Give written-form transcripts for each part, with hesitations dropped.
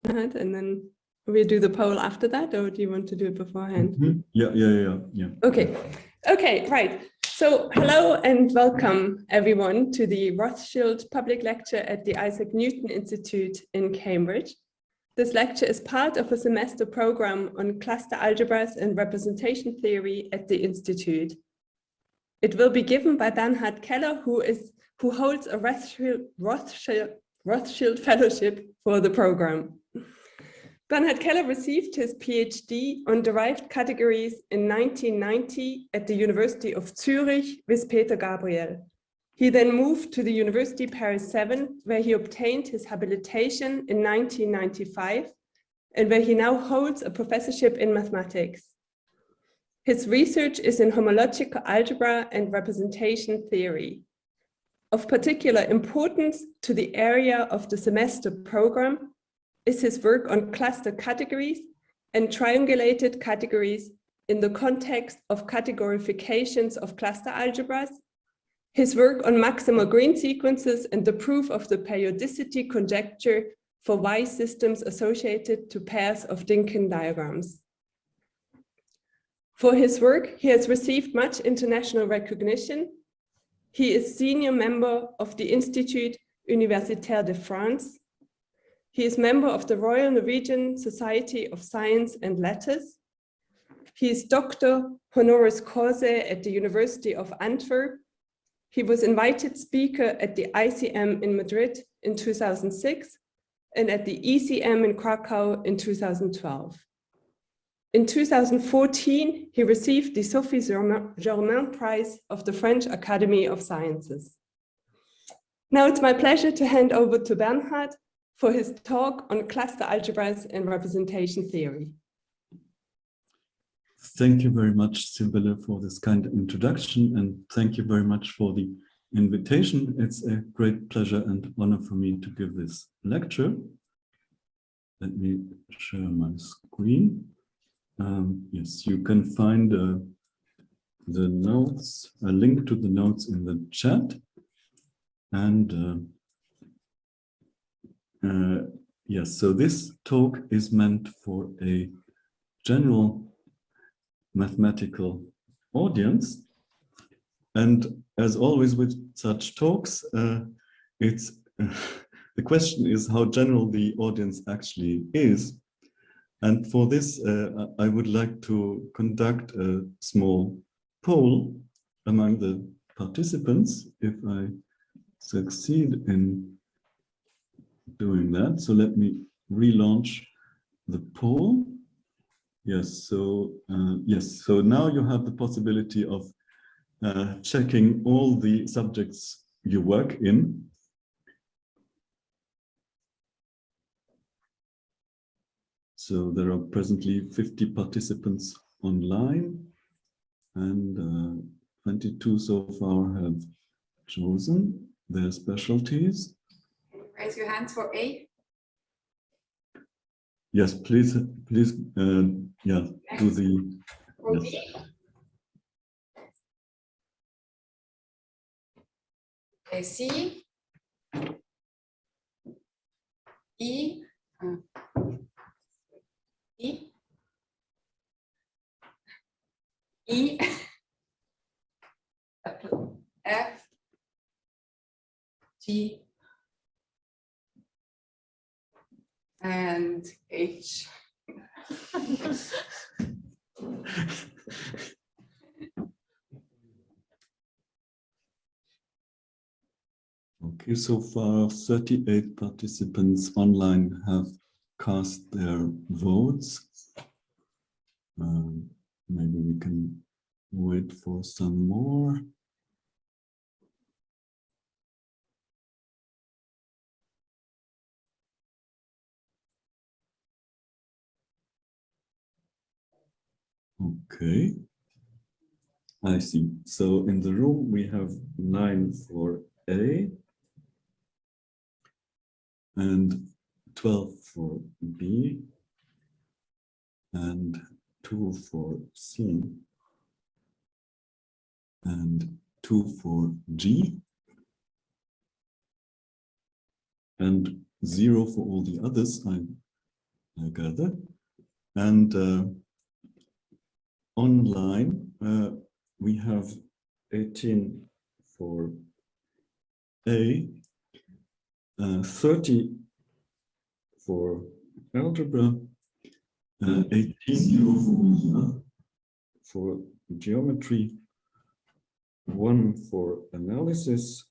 and then we do the poll after that, or do you want to do it beforehand? Yeah. Okay, right. So hello and welcome everyone to the Rothschild public lecture at the Isaac Newton Institute in Cambridge. This lecture is part of a semester program on cluster algebras and representation theory at the Institute. It will be given by Bernhard Keller, who holds a Rothschild Fellowship for the program. Bernhard Keller received his PhD on derived categories in 1990 at the University of Zurich with Peter Gabriel. He then moved to the University Paris 7, where he obtained his habilitation in 1995, and where he now holds a professorship in mathematics. His research is in homological algebra and representation theory. Of particular importance to the area of the semester program is his work on cluster categories and triangulated categories in the context of categorifications of cluster algebras, his work on maximal green sequences and the proof of the periodicity conjecture for Y systems associated to pairs of Dynkin diagrams. For his work, he has received much international recognition. He is senior member of the Institut Universitaire de France. He is member of the Royal Norwegian Society of Science and Letters. He is Doctor honoris causa at the University of Antwerp. He was invited speaker at the ICM in Madrid in 2006 and at the ECM in Krakow in 2012. In 2014, he received the Sophie Germain Prize of the French Academy of Sciences. Now it's my pleasure to hand over to Bernhard for his talk on cluster algebras and representation theory. Thank you very much, Sibylle, for this kind introduction, and thank you very much for the invitation. It's a great pleasure and honor for me to give this lecture. Let me share my screen. Yes, you can find the notes, a link to the notes in the chat. And yes, so this talk is meant for a general mathematical audience. And as always with such talks, the question is how general the audience actually is. And for this, I would like to conduct a small poll among the participants, if I succeed in doing that. So let me relaunch the poll. Yes, so now you have the possibility of checking all the subjects you work in. So there are presently 50 participants online, and 22 so far have chosen their specialties. Can you raise your hands for A? Yes, please, yeah, do the. For yes. B? Okay, C, E, E, F, G, and H. Okay, so far 38 participants online have cast their votes. Maybe we can wait for some more. Okay, I see. So in the room we have 9 for A and 12 for B and 2 for C and 2 for G and 0 for all the others. I I gather. And online, we have 18 for A, 30 for algebra, 18 for geometry, 1 for analysis,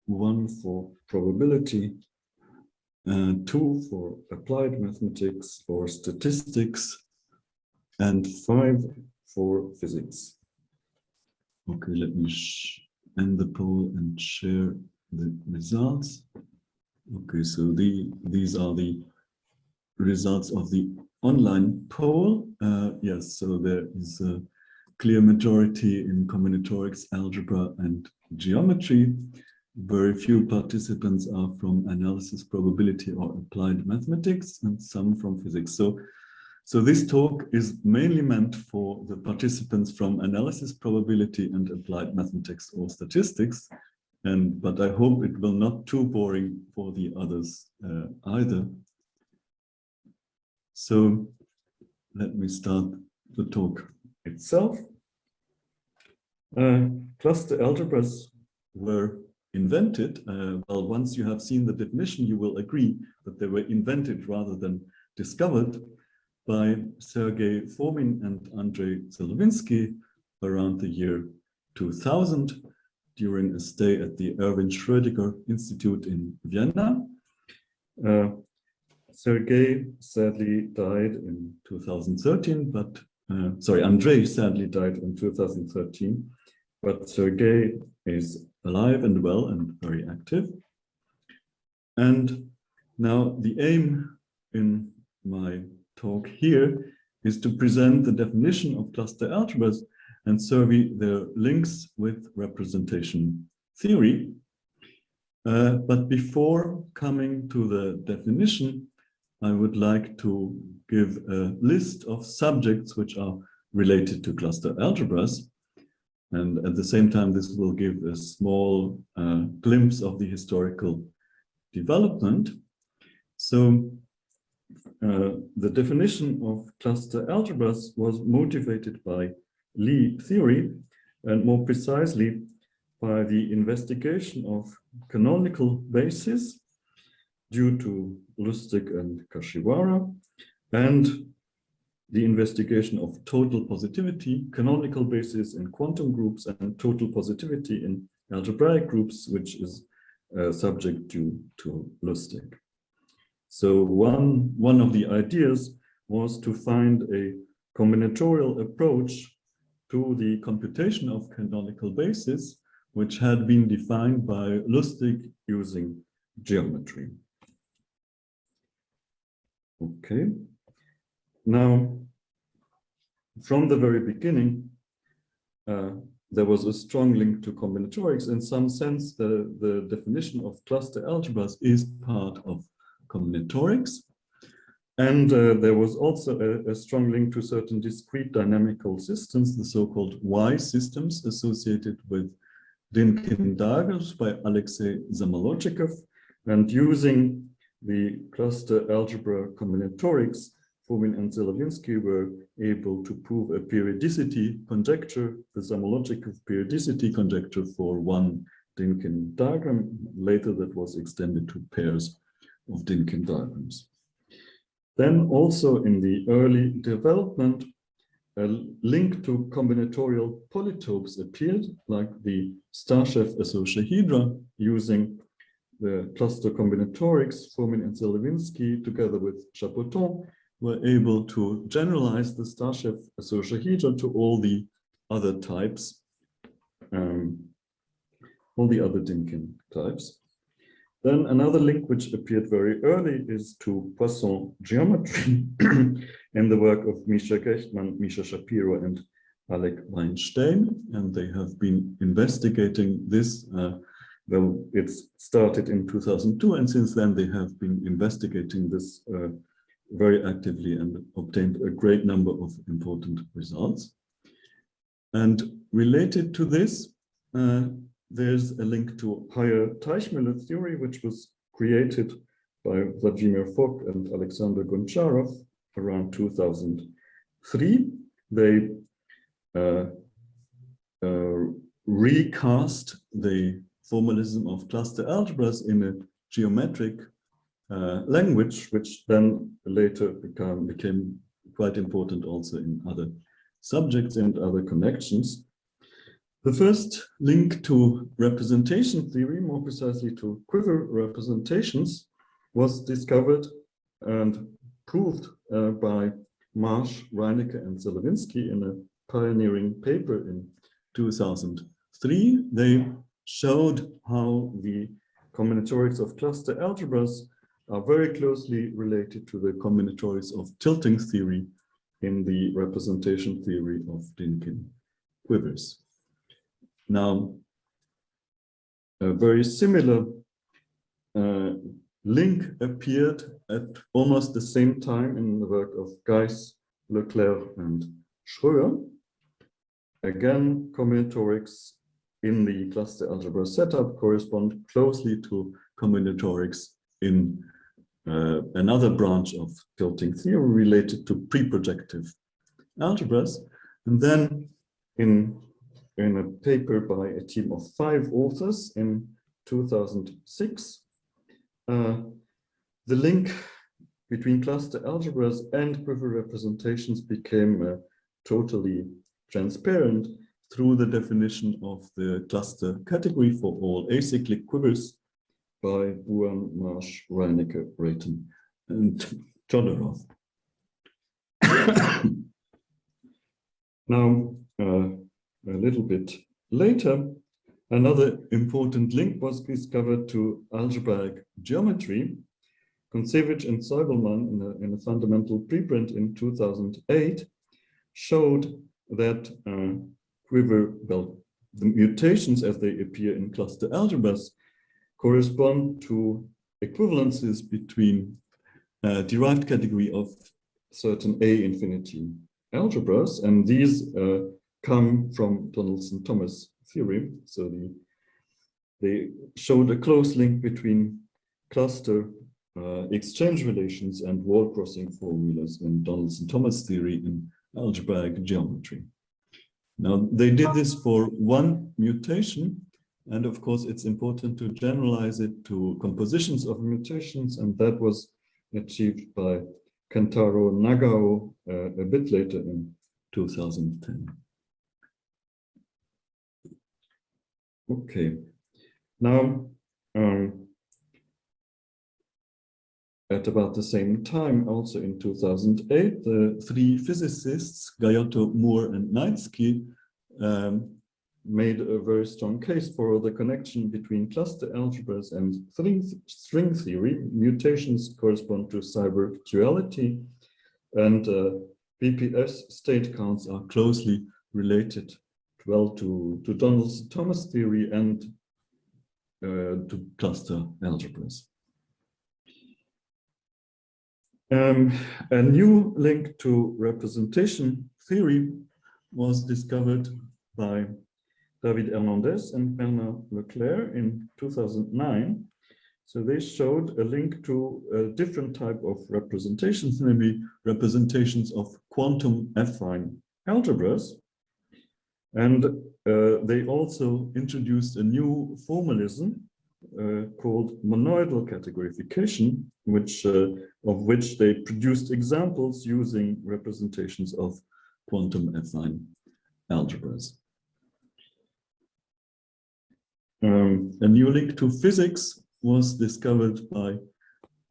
1 for probability, 2 for applied mathematics or statistics, and 5 for physics. Okay, let me end the poll and share the results. Okay, so these are the results of the online poll. Yes, so there is a clear majority in combinatorics, algebra, and geometry. Very few participants are from analysis, probability, or applied mathematics, and some from physics. So this talk is mainly meant for the participants from analysis, probability, and applied mathematics or statistics. But I hope it will not too boring for the others either. So let me start the talk itself. Cluster algebras were invented. Well, once you have seen the definition, you will agree that they were invented rather than discovered by Sergei Fomin and Andrei-Zelevinsky around the year 2000 during a stay at the Erwin Schrödinger Institute in Vienna. Sergei sadly died in 2013, but Andrei sadly died in 2013, but Sergei is alive and well and very active. And now the aim in my talk here is to present the definition of cluster algebras and survey their links with representation theory. But before coming to the definition, I would like to give a list of subjects which are related to cluster algebras. And at the same time, this will give a small glimpse of the historical development. So the definition of cluster algebras was motivated by Lie theory, and more precisely by the investigation of canonical bases due to Lustig and Kashiwara, and the investigation of total positivity, canonical basis in quantum groups, and total positivity in algebraic groups, which is subject to Lustig. So one of the ideas was to find a combinatorial approach to the computation of canonical basis, which had been defined by Lustig using geometry. Okay. Now, from the very beginning, there was a strong link to combinatorics. In some sense, the definition of cluster algebras is part of combinatorics. And there was also a strong link to certain discrete dynamical systems, the so-called Y systems associated with Dynkin diagrams by Alexei Zamolodchikov. And using the cluster algebra combinatorics, Fomin and Zelevinsky were able to prove a periodicity conjecture, the Zamolodchikov periodicity conjecture for one Dynkin diagram. Later that was extended to pairs of Dynkin diagrams. Then also in the early development, a link to combinatorial polytopes appeared, like the Star-Chef associahedra using the cluster combinatorics. Fomin and Zelevinsky, together with Chapoton, were able to generalize the Star-Chef associahedra to all the other types, all the other Dynkin types. Then another link which appeared very early is to Poisson geometry in the work of Misha Gechtmann, Misha Shapiro, and Alec Weinstein. And they have been investigating this. Well, it started in 2002, and since then they have been investigating this very actively and obtained a great number of important results. And related to this, there's a link to higher Teichmüller theory, which was created by Vladimir Fock and Alexander Goncharov around 2003. They recast the formalism of cluster algebras in a geometric language, which then later became quite important also in other subjects and other connections. The first link to representation theory, more precisely to quiver representations, was discovered and proved by Marsh, Reinecke, and Zelevinsky in a pioneering paper in 2003. They showed how the combinatorics of cluster algebras are very closely related to the combinatorics of tilting theory in the representation theory of Dynkin quivers. Now, a very similar link appeared at almost the same time in the work of Geiss, Leclerc, and Schröer. Again, combinatorics in the cluster algebra setup correspond closely to combinatorics in another branch of tilting theory related to pre-projective algebras. And then in a paper by a team of 5 authors in 2006, the link between cluster algebras and quiver representations became totally transparent through the definition of the cluster category for all acyclic quivers by Buan, Marsh, Reinecke, Brayton, and Todorov. Now, a little bit later, another important link was discovered to algebraic geometry. Kontsevich and Zeubelmann in a fundamental preprint in 2008 showed that the mutations as they appear in cluster algebras correspond to equivalences between derived category of certain A infinity algebras, and these come from Donaldson-Thomas theory. So they showed a close link between cluster exchange relations and wall crossing formulas in Donaldson-Thomas theory in algebraic geometry. Now, they did this for one mutation, and of course, it's important to generalize it to compositions of mutations, and that was achieved by Kentaro Nagao a bit later in 2010. Okay, now at about the same time, also in 2008, the 3 physicists, Gayotto, Moore, and Knightsky, made a very strong case for the connection between cluster algebras and string theory. Mutations correspond to cyber duality, and BPS state counts are closely related, well, to Donaldson-Thomas theory and to cluster algebras. A new link to representation theory was discovered by David Hernandez and Bernhard Keller in 2009. So they showed a link to a different type of representations, namely representations of quantum affine algebras. And they also introduced a new formalism called monoidal categorification, of which they produced examples using representations of quantum affine algebras. A new link to physics was discovered by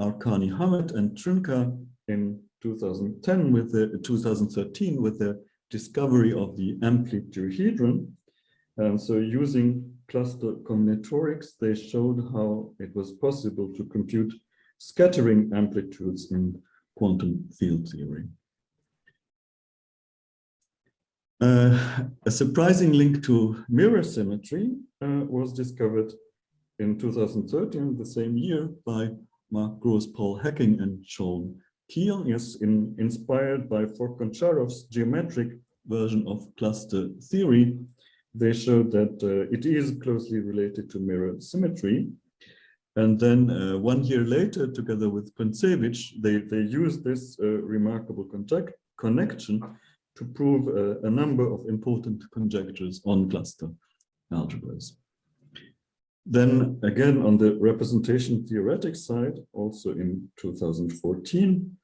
Arkani Hamed and Trunka in 2013 with the discovery of the amplitude. And so using cluster combinatorics, they showed how it was possible to compute scattering amplitudes in quantum field theory. A surprising link to mirror symmetry was discovered in 2013, the same year, by Mark Gross, Paul Hacking, and Sean Keel, inspired by Fock-Goncharov's geometric version of cluster theory. They showed that it is closely related to mirror symmetry. And then 1 year later, together with Kontsevich, they used this remarkable connection to prove a number of important conjectures on cluster algebras. Then again, on the representation theoretic side, also in 2014,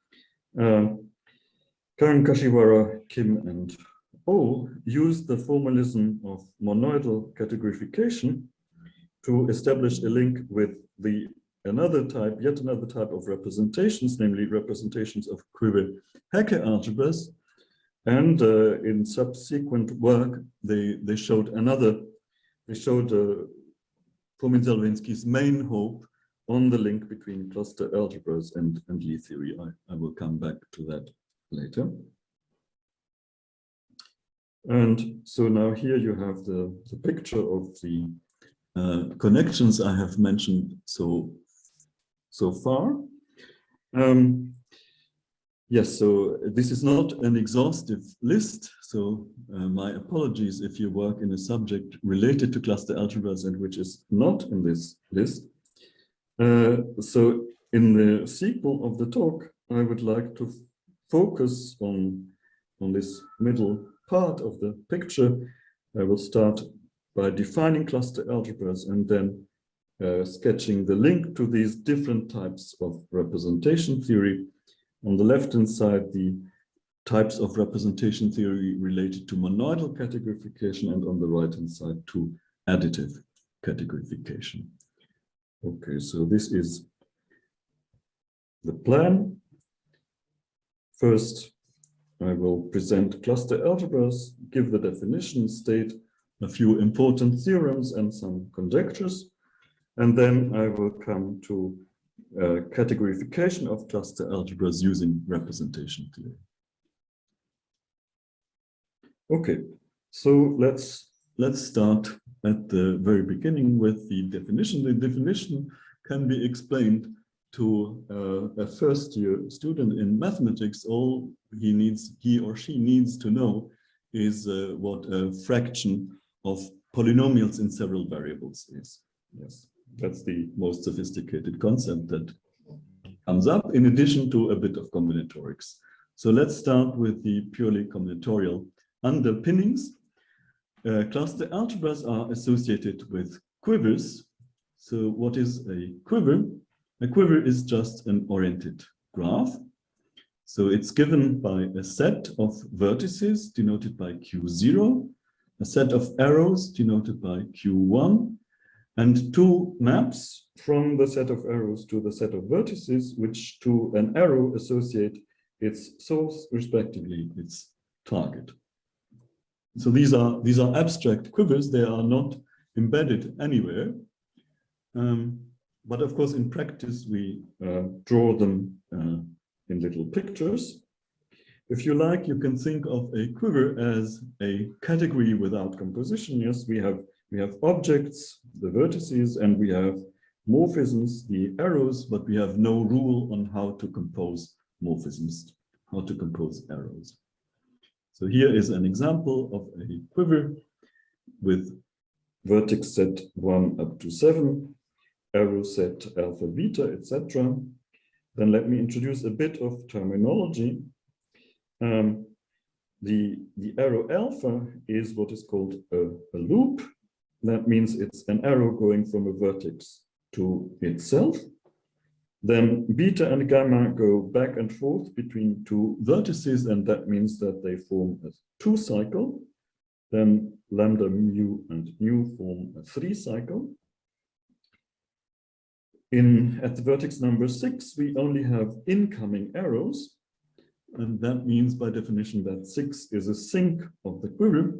Karen Kashiwara, Kim, and Oh used the formalism of monoidal categorification to establish a link with yet another type of representations, namely representations of Quiver-Hecke algebras. And in subsequent work, they showed Fomin-Zelevinsky's main hope on the link between cluster algebras and Lie theory. I will come back to that later. And so now here you have the picture of the connections I have mentioned so far. Yes, so this is not an exhaustive list, so my apologies if you work in a subject related to cluster algebras and which is not in this list. So in the sequel of the talk, I would like to focus on this middle part of the picture. I will start by defining cluster algebras and then sketching the link to these different types of representation theory. On the left-hand side, the types of representation theory related to monoidal categorification, and on the right-hand side to additive categorification. Okay, so this is the plan. First, I will present cluster algebras, give the definition, state a few important theorems and some conjectures, and then I will come to categorification of cluster algebras using representation theory. Okay, so let's start at the very beginning with the definition. The definition can be explained to a first-year student in mathematics. All he or she needs to know is what a fraction of polynomials in several variables is. Yes, that's the most sophisticated concept that comes up, in addition to a bit of combinatorics. So let's start with the purely combinatorial underpinnings. Cluster algebras are associated with quivers. So what is a quiver? A quiver is just an oriented graph. So it's given by a set of vertices denoted by Q0, a set of arrows denoted by Q1, and two maps from the set of arrows to the set of vertices, which to an arrow associate its source, respectively its target. So these are abstract quivers. They are not embedded anywhere. But of course, in practice, we draw them in little pictures. If you like, you can think of a quiver as a category without composition. Yes, we have objects, the vertices, and we have morphisms, the arrows, but we have no rule on how to compose morphisms, how to compose arrows. So here is an example of a quiver with vertex set 1 up to 7, arrow set alpha, beta, etc. Then let me introduce a bit of terminology. The arrow alpha is what is called a loop. That means it's an arrow going from a vertex to itself. Then beta and gamma go back and forth between two vertices, and that means that they form a 2-cycle. Then lambda, mu, and nu form a 3-cycle. At the vertex number 6, we only have incoming arrows, and that means by definition that 6 is a sink of the quiver.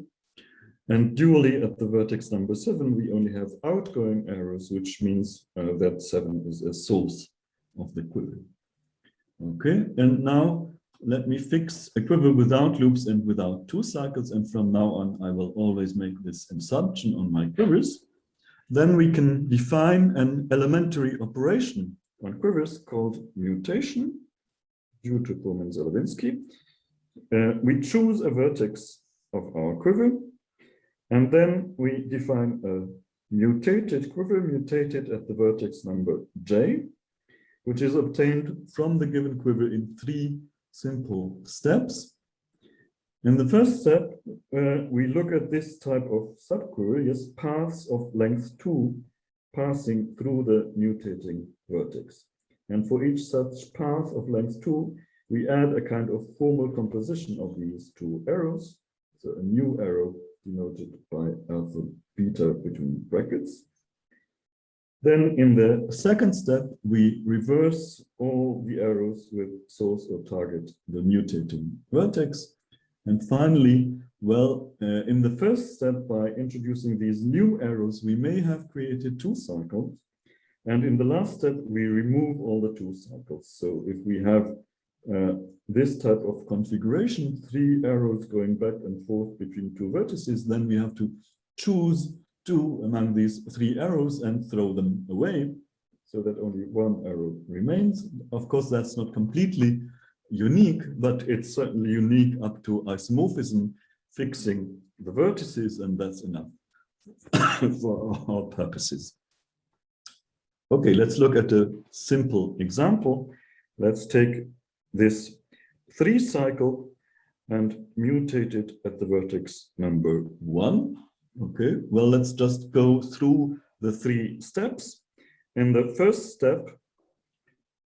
And dually at the vertex number 7, we only have outgoing arrows, which means that 7 is a source of the quiver. Okay, and now let me fix a quiver without loops and without 2 cycles, and from now on I will always make this assumption on my quivers. Then we can define an elementary operation on quivers called mutation, due to Fomin-Zelevinsky. We choose a vertex of our quiver, and then we define a mutated quiver mutated at the vertex number j, which is obtained from the given quiver in 3 simple steps. In the first step, we look at this type of subquiver, yes, paths of length 2 passing through the mutating vertex. And for each such path of length 2, we add a kind of formal composition of these 2 arrows. So a new arrow denoted by alpha beta between brackets. Then in the second step, we reverse all the arrows with source or target the mutating vertex. And finally, well, in the first step, by introducing these new arrows, we may have created 2 cycles. And in the last step, we remove all the 2 cycles. So if we have this type of configuration, 3 arrows going back and forth between 2 vertices, then we have to choose 2 among these 3 arrows and throw them away so that only 1 arrow remains. Of course, that's not completely unique, but it's certainly unique up to isomorphism, fixing the vertices, and that's enough for our purposes. Okay, let's look at a simple example. Let's take this 3 cycle and mutate it at the vertex number 1. Okay, well, let's just go through the 3 steps. In the first step,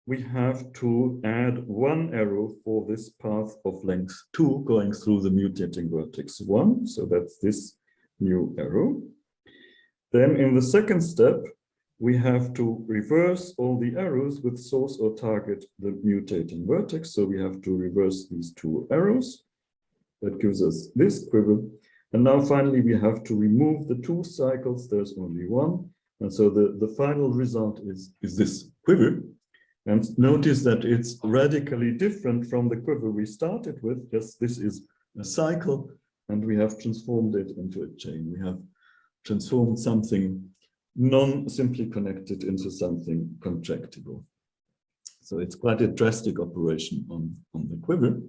we have to add 1 arrow for this path of length 2 going through the mutating vertex 1. So that's this new arrow. Then in the second step, we have to reverse all the arrows with source or target the mutating vertex. So we have to reverse these 2 arrows. That gives us this quiver. And now finally, we have to remove the 2 cycles. There's only 1. And so the final result is this quiver. And notice that it's radically different from the quiver we started with. Yes, this is a cycle, and we have transformed it into a chain. We have transformed something non-simply connected into something contractible. So it's quite a drastic operation on the quiver.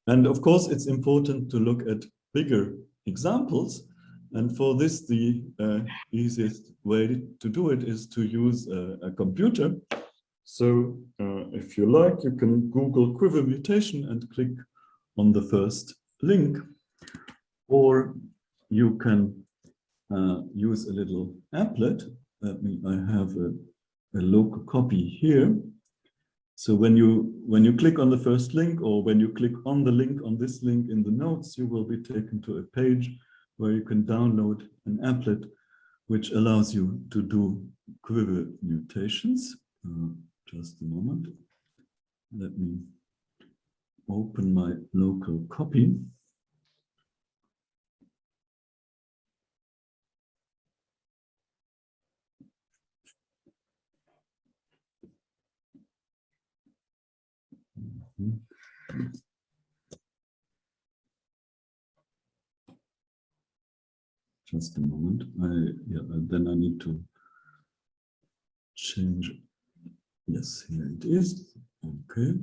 And of course, it's important to look at bigger examples. And for this, the easiest way to do it is to use a computer. So if you like, you can Google quiver mutation and click on the first link, or you can use a little applet. I have a local copy here. So when you click on the first link, or when you click on the link on this link in the notes, you will be taken to a page where you can download an applet which allows you to do quiver mutations. Just a moment. Let me open my local copy. Just a moment. Then I need to change. Yes, here it is. Okay.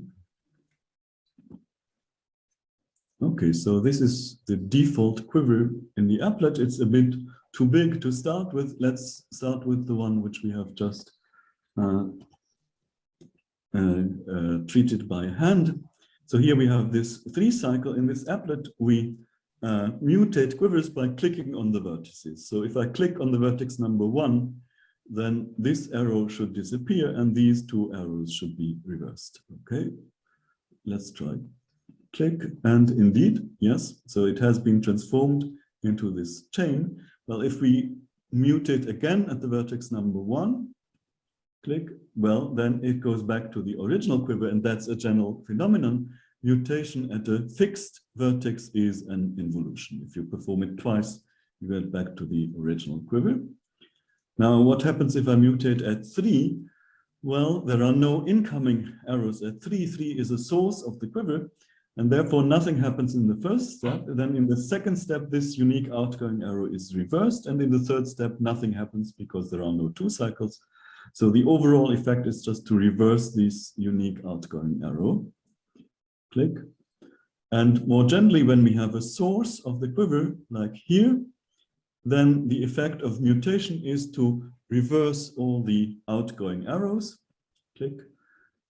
Okay, so this is the default quiver in the applet. It's a bit too big to start with. Let's start with the one which we have just treated by hand. So here we have this 3 cycle. In this applet, we mutate quivers by clicking on the vertices. So if I click on the vertex number 1, then this arrow should disappear and these 2 arrows should be reversed. Okay, let's try. Click, and indeed, yes, so it has been transformed into this chain. Well, if we mutate again at the vertex number 1, click, well, then it goes back to the original quiver, and that's a general phenomenon. Mutation at a fixed vertex is an involution. If you perform it twice, you get back to the original quiver. Now, what happens if I mutate at 3? Well, there are no incoming arrows at 3. 3 is a source of the quiver, and therefore nothing happens in the first step. And then in the second step, this unique outgoing arrow is reversed. And in the third step, nothing happens because there are no 2 cycles. So the overall effect is just to reverse this unique outgoing arrow. Click. And more generally, when we have a source of the quiver, like here, then the effect of mutation is to reverse all the outgoing arrows. Click.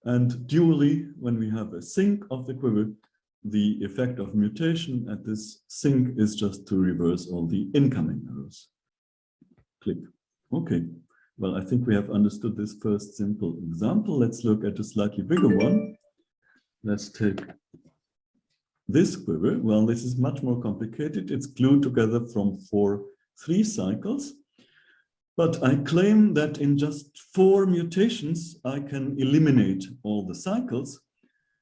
And dually, when we have a sink of the quiver, the effect of mutation at this sink is just to reverse all the incoming arrows. Click. Okay. Well, I think we have understood this first simple example. Let's look at a slightly bigger one. Let's take this quiver. Well, this is much more complicated. It's glued together from 4 3 cycles. But I claim that in just 4 mutations, I can eliminate all the cycles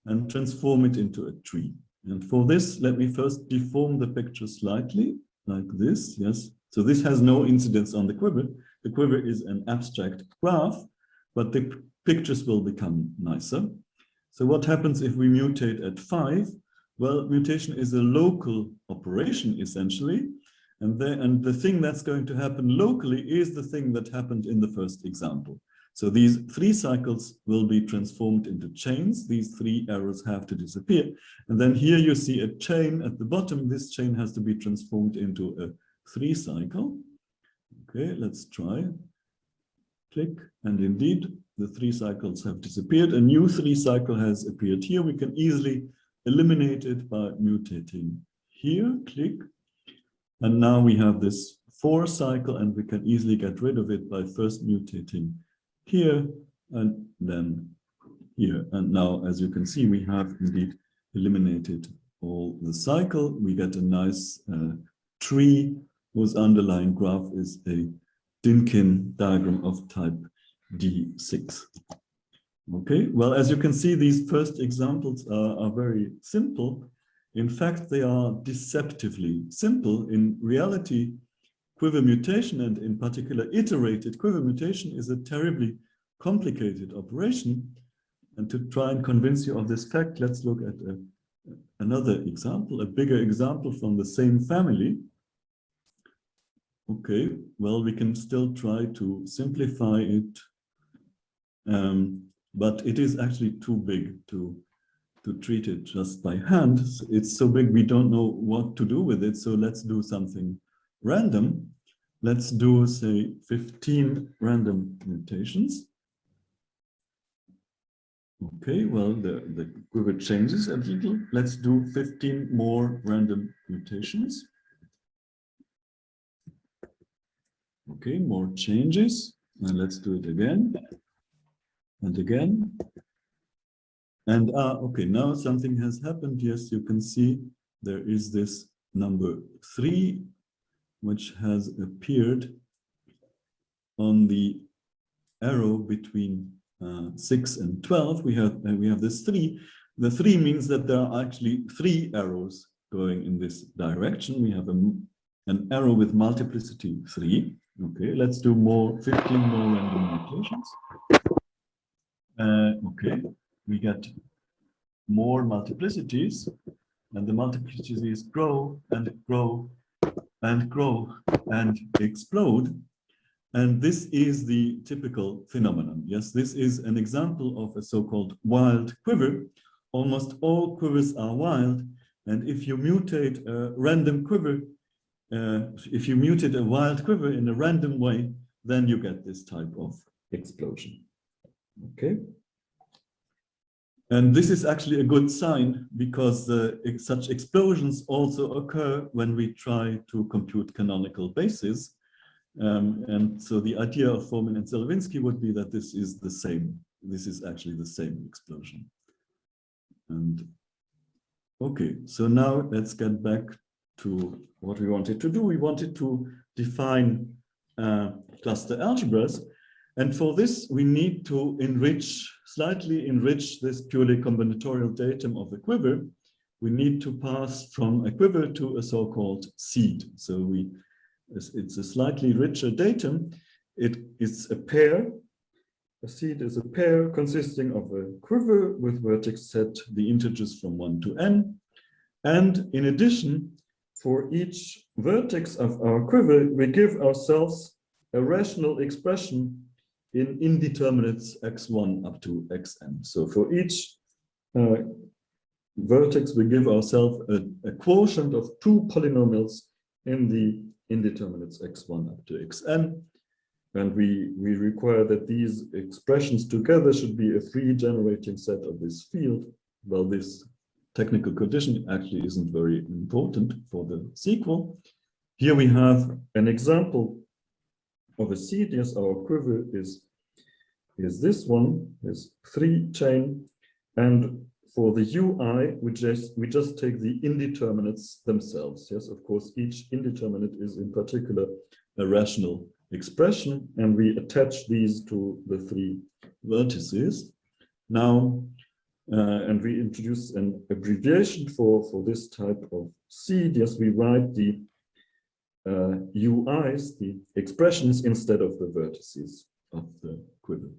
and transform it into a tree. And for this, let me first deform the picture slightly, like this. Yes. So this has no incidence on the quiver. The quiver is an abstract graph, but the pictures will become nicer. So what happens if we mutate at 5? Well, mutation is a local operation, essentially. And the thing that's going to happen locally is the thing that happened in the first example. So these 3 cycles will be transformed into chains. These 3 arrows have to disappear. And then here you see a chain at the bottom. This chain has to be transformed into a 3 cycle. Okay, let's try. Click. And indeed, the 3 cycles have disappeared. A new 3 cycle has appeared here. We can easily eliminate it by mutating here. Click. And now we have this 4 cycle, and we can easily get rid of it by first mutating here and then here. And now, as you can see, we have indeed eliminated all the cycle. We get a nice tree whose underlying graph is a Dynkin diagram of type D6. Okay, well, as you can see, these first examples are very simple. In fact, they are deceptively simple. In reality, quiver mutation, and in particular iterated quiver mutation, is a terribly complicated operation. And to try and convince you of this fact, let's look at another example, a bigger example from the same family. Okay, well, we can still try to simplify it, but it is actually too big to treat it just by hand. It's so big we don't know what to do with it, so let's do something random. Let's do, say, 15 random mutations. Okay, well, the quiver changes a little. Let's do 15 more random mutations. Okay, more changes. And let's do it again and again. And okay, now something has happened. Yes, you can see there is this number 3, which has appeared on the arrow between 6 and 12. We have this 3. The 3 means that there are actually 3 arrows going in this direction. We have an arrow with multiplicity 3. Okay, let's do 15 more random mutations. Okay, we get more multiplicities, and the multiplicities grow and grow and grow and explode. And this is the typical phenomenon. Yes, this is an example of a so-called wild quiver. Almost all quivers are wild, and if you mutate a random quiver, if you mutate a wild quiver in a random way, then you get this type of explosion. Okay. And this is actually a good sign, because such explosions also occur when we try to compute canonical bases. And so the idea of Fomin and Zelevinsky would be that this is the same. This is actually the same explosion. And okay, so now let's get back to what we wanted to do. We wanted to define cluster algebras. And for this, we need to slightly enrich this purely combinatorial datum of a quiver. We need to pass from a quiver to a so-called seed. So it's a slightly richer datum. It is a pair. A seed is a pair consisting of a quiver with vertex set the integers from 1 to n. And in addition, for each vertex of our quiver, we give ourselves a rational expression in indeterminates x1 up to xn. So for each vertex, we give ourselves a quotient of 2 polynomials in the indeterminates x1 up to xn. And we require that these expressions together should be a free generating set of this field. Well, this technical condition actually isn't very important for the sequel. Here we have an example of a seed. Yes, our quiver is this one, is 3 chain. And for the UI, we just take the indeterminates themselves. Yes, of course, each indeterminate is in particular a rational expression, and we attach these to the 3 vertices. Now, and we introduce an abbreviation for this type of seed. Yes, we write the UIs, the expressions, instead of the vertices of the quiver.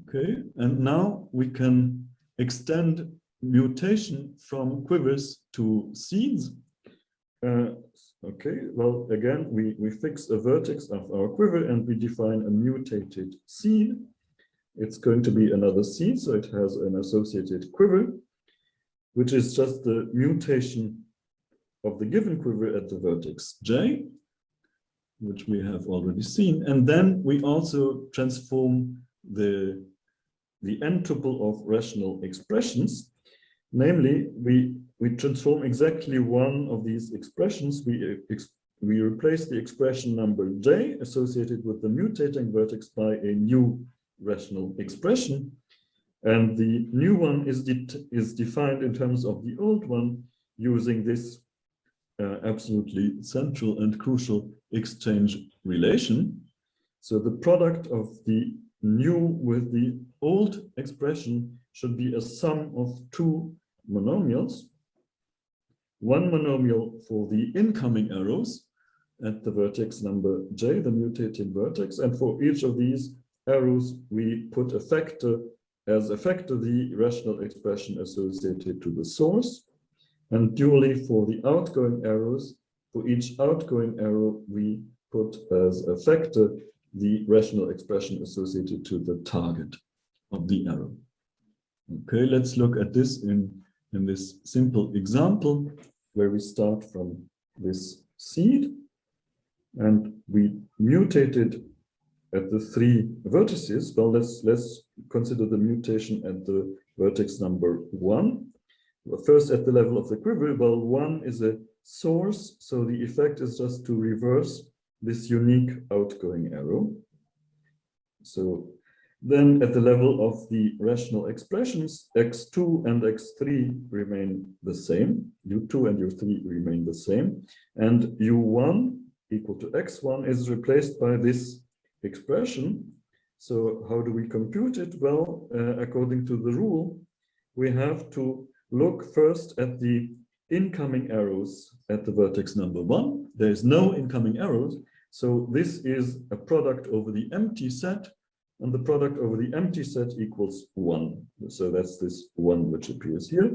Okay, and now we can extend mutation from quivers to seeds. Okay, well, again, we fix a vertex of our quiver and we define a mutated seed. It's going to be another seed, so it has an associated quiver, which is just the mutation of the given quiver at the vertex J, which we have already seen. And then we also transform the n-tuple of rational expressions. Namely, we transform exactly one of these expressions. We replace the expression number J associated with the mutating vertex by a new rational expression. And the new one is defined in terms of the old one using this absolutely central and crucial exchange relation. So the product of the new with the old expression should be a sum of 2 monomials. One monomial for the incoming arrows at the vertex number J, the mutating vertex, and for each of these arrows we put a factor as a factor the rational expression associated to the source. And dually for the outgoing arrows, for each outgoing arrow we put as a factor the rational expression associated to the target of the arrow. Okay, let's look at this in this simple example where we start from this seed and we mutate it at the 3 vertices. Well, let's consider the mutation at the vertex number 1. Well, first at the level of the quiver, well, 1 is a source, so the effect is just to reverse this unique outgoing arrow. So then at the level of the rational expressions, x2 and x3 remain the same, u2 and u3 remain the same, and u1 equal to x1 is replaced by this expression. So how do we compute it? Well, according to the rule, we have to look first at the incoming arrows at the vertex number 1. There is no incoming arrows, so this is a product over the empty set, and the product over the empty set equals 1. So that's this 1 which appears here.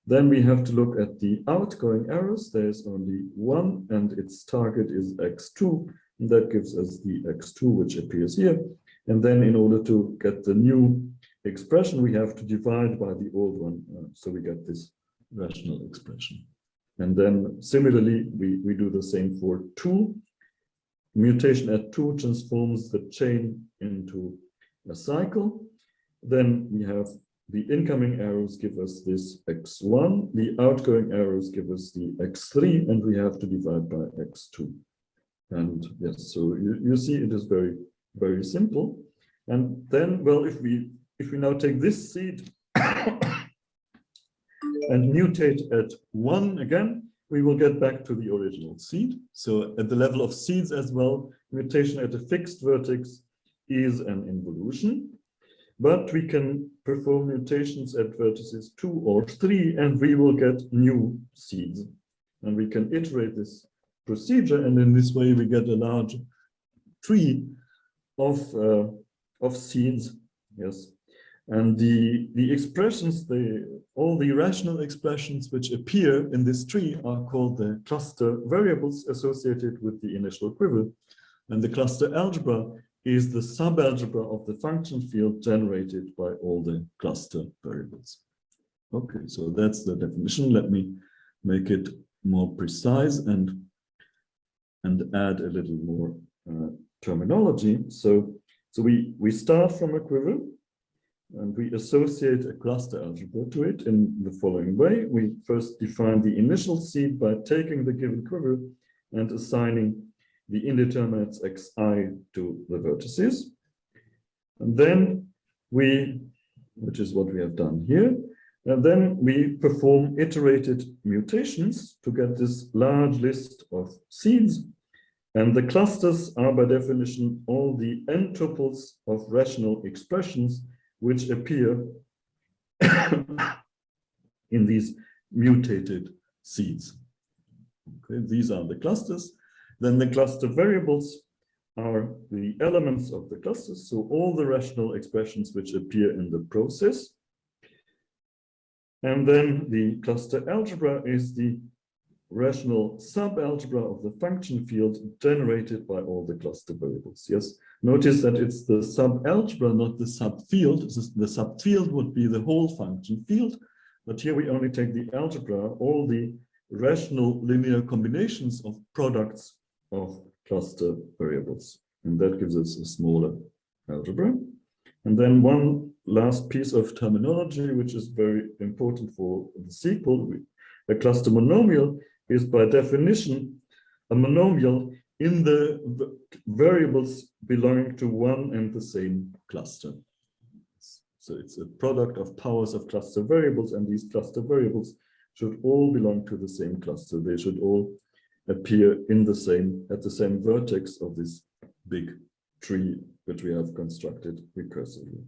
Then we have to look at the outgoing arrows. There's only 1, and its target is x2, and that gives us the x2 which appears here. And then in order to get the new expression, we have to divide by the old one, so we get this rational expression. And then similarly, we do the same for 2. Mutation at 2 transforms the chain into a cycle. Then we have the incoming arrows give us this x1, the outgoing arrows give us the x3, and we have to divide by x2. And yes, so you see it is very, very simple. And then, well, if we now take this seed and mutate at 1 again, we will get back to the original seed. So at the level of seeds as well, mutation at a fixed vertex is an involution. But we can perform mutations at vertices 2 or 3, and we will get new seeds. And we can iterate this procedure, and in this way we get a large tree of seeds. Yes. And the expressions, all the rational expressions which appear in this tree are called the cluster variables associated with the initial quiver. And the cluster algebra is the subalgebra of the function field generated by all the cluster variables. Okay, so that's the definition. Let me make it more precise and and add a little more terminology. So we start from a quiver, and we associate a cluster algebra to it in the following way. We first define the initial seed by taking the given quiver and assigning the indeterminates xi to the vertices. And then which is what we have done here, and then we perform iterated mutations to get this large list of seeds. And the clusters are by definition all the n tuples of rational expressions which appear in these mutated seeds. Okay, these are the clusters. Then the cluster variables are the elements of the clusters, so all the rational expressions which appear in the process. And then the cluster algebra is the rational subalgebra of the function field generated by all the cluster variables. Yes, notice that it's the subalgebra, not the subfield. The subfield would be the whole function field, but here we only take the algebra, all the rational linear combinations of products of cluster variables, and that gives us a smaller algebra. And then one last piece of terminology, which is very important for the sequel. A cluster monomial is by definition a monomial in the variables belonging to one and the same cluster. So it's a product of powers of cluster variables, and these cluster variables should all belong to the same cluster. They should all appear in the same, at the same vertex of this big tree which we have constructed recursively.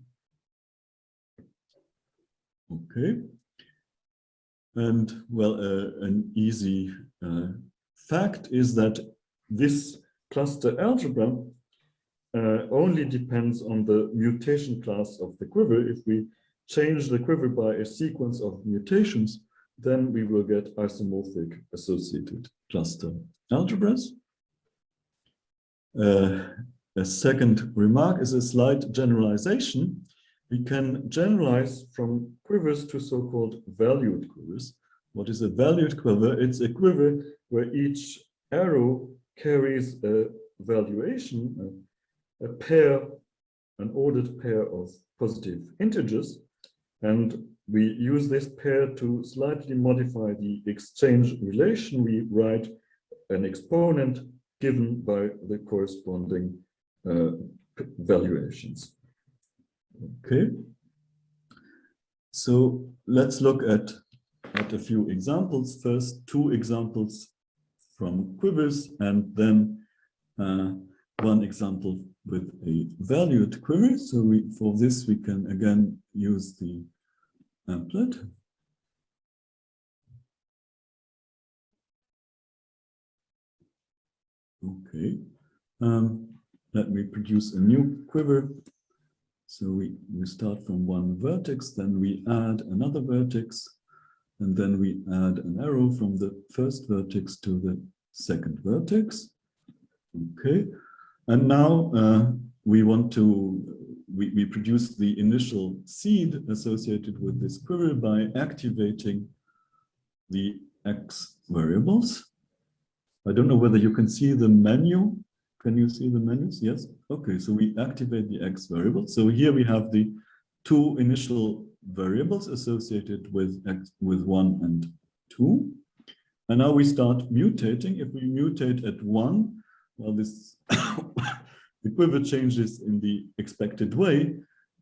Okay. And well, an easy fact is that this cluster algebra only depends on the mutation class of the quiver. If we change the quiver by a sequence of mutations, then we will get isomorphic associated cluster algebras. A second remark is a slight generalization. We can generalize from quivers to so-called valued quivers. What is a valued quiver? It's a quiver where each arrow carries a valuation, a pair, an ordered pair of positive integers, and we use this pair to slightly modify the exchange relation. We write an exponent given by the corresponding valuations. Okay, so let's look at a few examples. First, two examples from quivers, and then one example with a valued quiver. So for this we can again use the applet. Okay, let me produce a new quiver. So we start from one vertex, then we add another vertex, and then we add an arrow from the first vertex to the second vertex. Okay, and now we produce the initial seed associated with this quiver by activating the x variables. I don't know whether you can see the menu. Can you see the menus? Yes. Okay, so we activate the x variable. So here we have the two initial variables associated with x, with 1 and 2. And now we start mutating. If we mutate at 1, well, this the quiver changes in the expected way,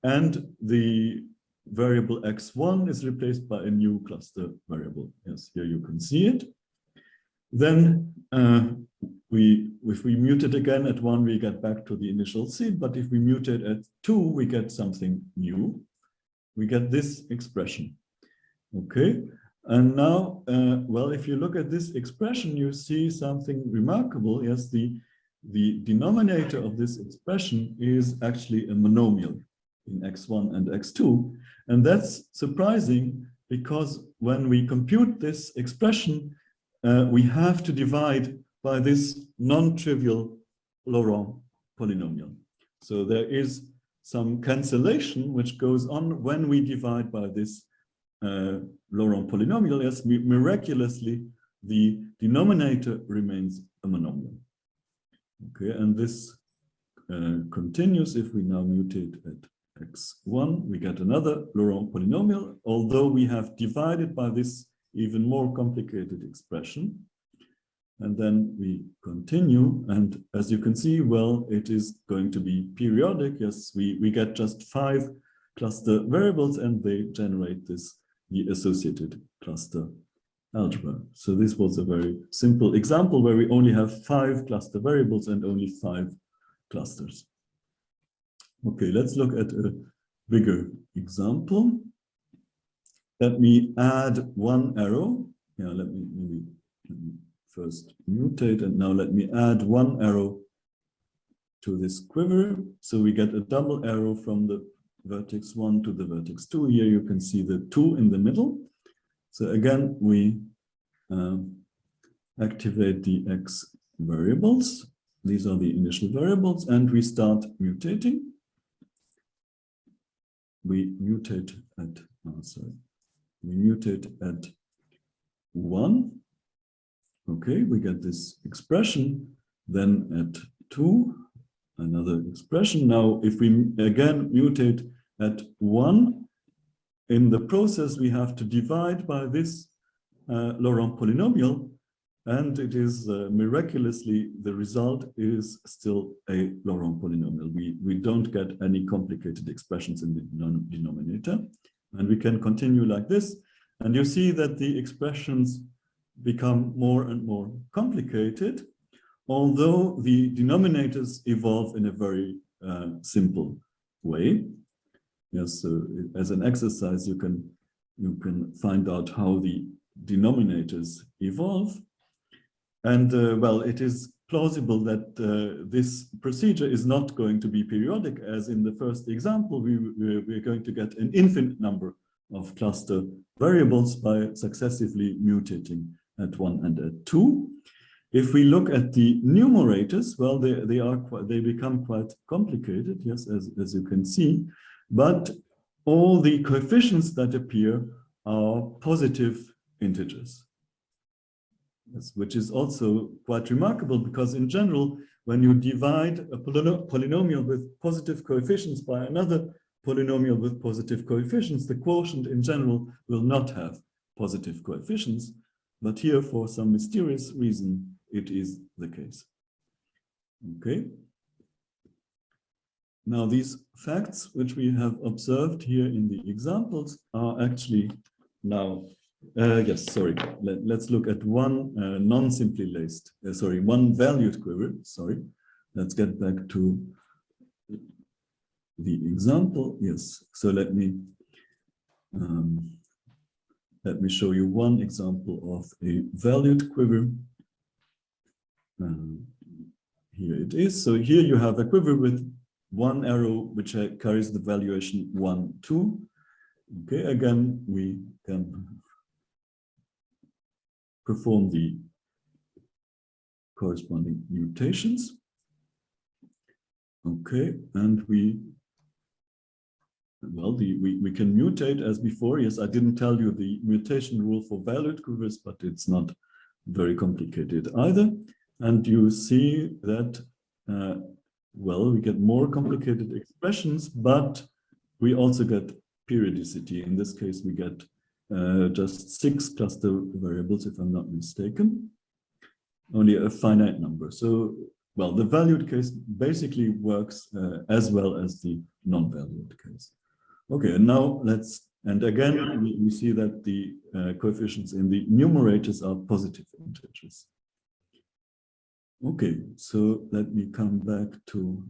and the variable x1 is replaced by a new cluster variable. Yes, here you can see it. Then if we mutate again at 1, we get back to the initial seed, but if we mutate at 2, we get something new. We get this expression. Okay, and now, well, if you look at this expression, you see something remarkable. Yes, the denominator of this expression is actually a monomial in x1 and x2. And that's surprising because when we compute this expression, we have to divide by this non-trivial Laurent polynomial. So there is some cancellation which goes on when we divide by this Laurent polynomial. Yes, miraculously, the denominator remains a monomial. Okay, and this continues. If we now mutate at x1, we get another Laurent polynomial, although we have divided by this even more complicated expression. And then we continue, and as you can see, well, it is going to be periodic. Yes, we get just 5 cluster variables, and they generate the associated cluster algebra. So this was a very simple example where we only have 5 cluster variables and only 5 clusters. Okay, let's look at a bigger example. Let me add one arrow. Yeah, let me first mutate, and now let me add one arrow to this quiver. So we get a double arrow from the vertex 1 to the vertex 2. Here you can see the 2 in the middle. So again, we activate the x variables. These are the initial variables, and we start mutating. We mutate at, we mutate at 1. Okay, we get this expression. Then at 2, another expression. Now, if we again mutate at 1, in the process, we have to divide by this Laurent polynomial, and it is miraculously, the result is still a Laurent polynomial. We don't get any complicated expressions in the denominator, and we can continue like this. And you see that the expressions become more and more complicated, although the denominators evolve in a very simple way. Yes, so as an exercise, you can find out how the denominators evolve. And well, it is plausible that this procedure is not going to be periodic, as in the first example, we're going to get an infinite number of cluster variables by successively mutating at 1 and at 2. If we look at the numerators, well, they become quite complicated, yes, as you can see, but all the coefficients that appear are positive integers. Yes, which is also quite remarkable, because in general, when you divide a polynomial with positive coefficients by another polynomial with positive coefficients, the quotient in general will not have positive coefficients. But here, for some mysterious reason, it is the case. Okay. Now, these facts which we have observed here in the examples are actually now, yes, sorry, let's look at one non-simply laced, one valued quiver, sorry. Let's get back to the example, yes. So let me show you one example of a valued quiver. Here it is. So here you have a quiver with one arrow which carries the valuation 1, 2. Okay, again, we can perform the corresponding mutations. Okay, and we can mutate as before. Yes, I didn't tell you the mutation rule for valued quivers, but it's not very complicated either. And you see that, well, we get more complicated expressions, but we also get periodicity. In this case, we get just 6 cluster variables, if I'm not mistaken, only a finite number. So, well, the valued case basically works as well as the non-valued case. Okay, and now and again, we see that the coefficients in the numerators are positive integers. Okay, so let me come back to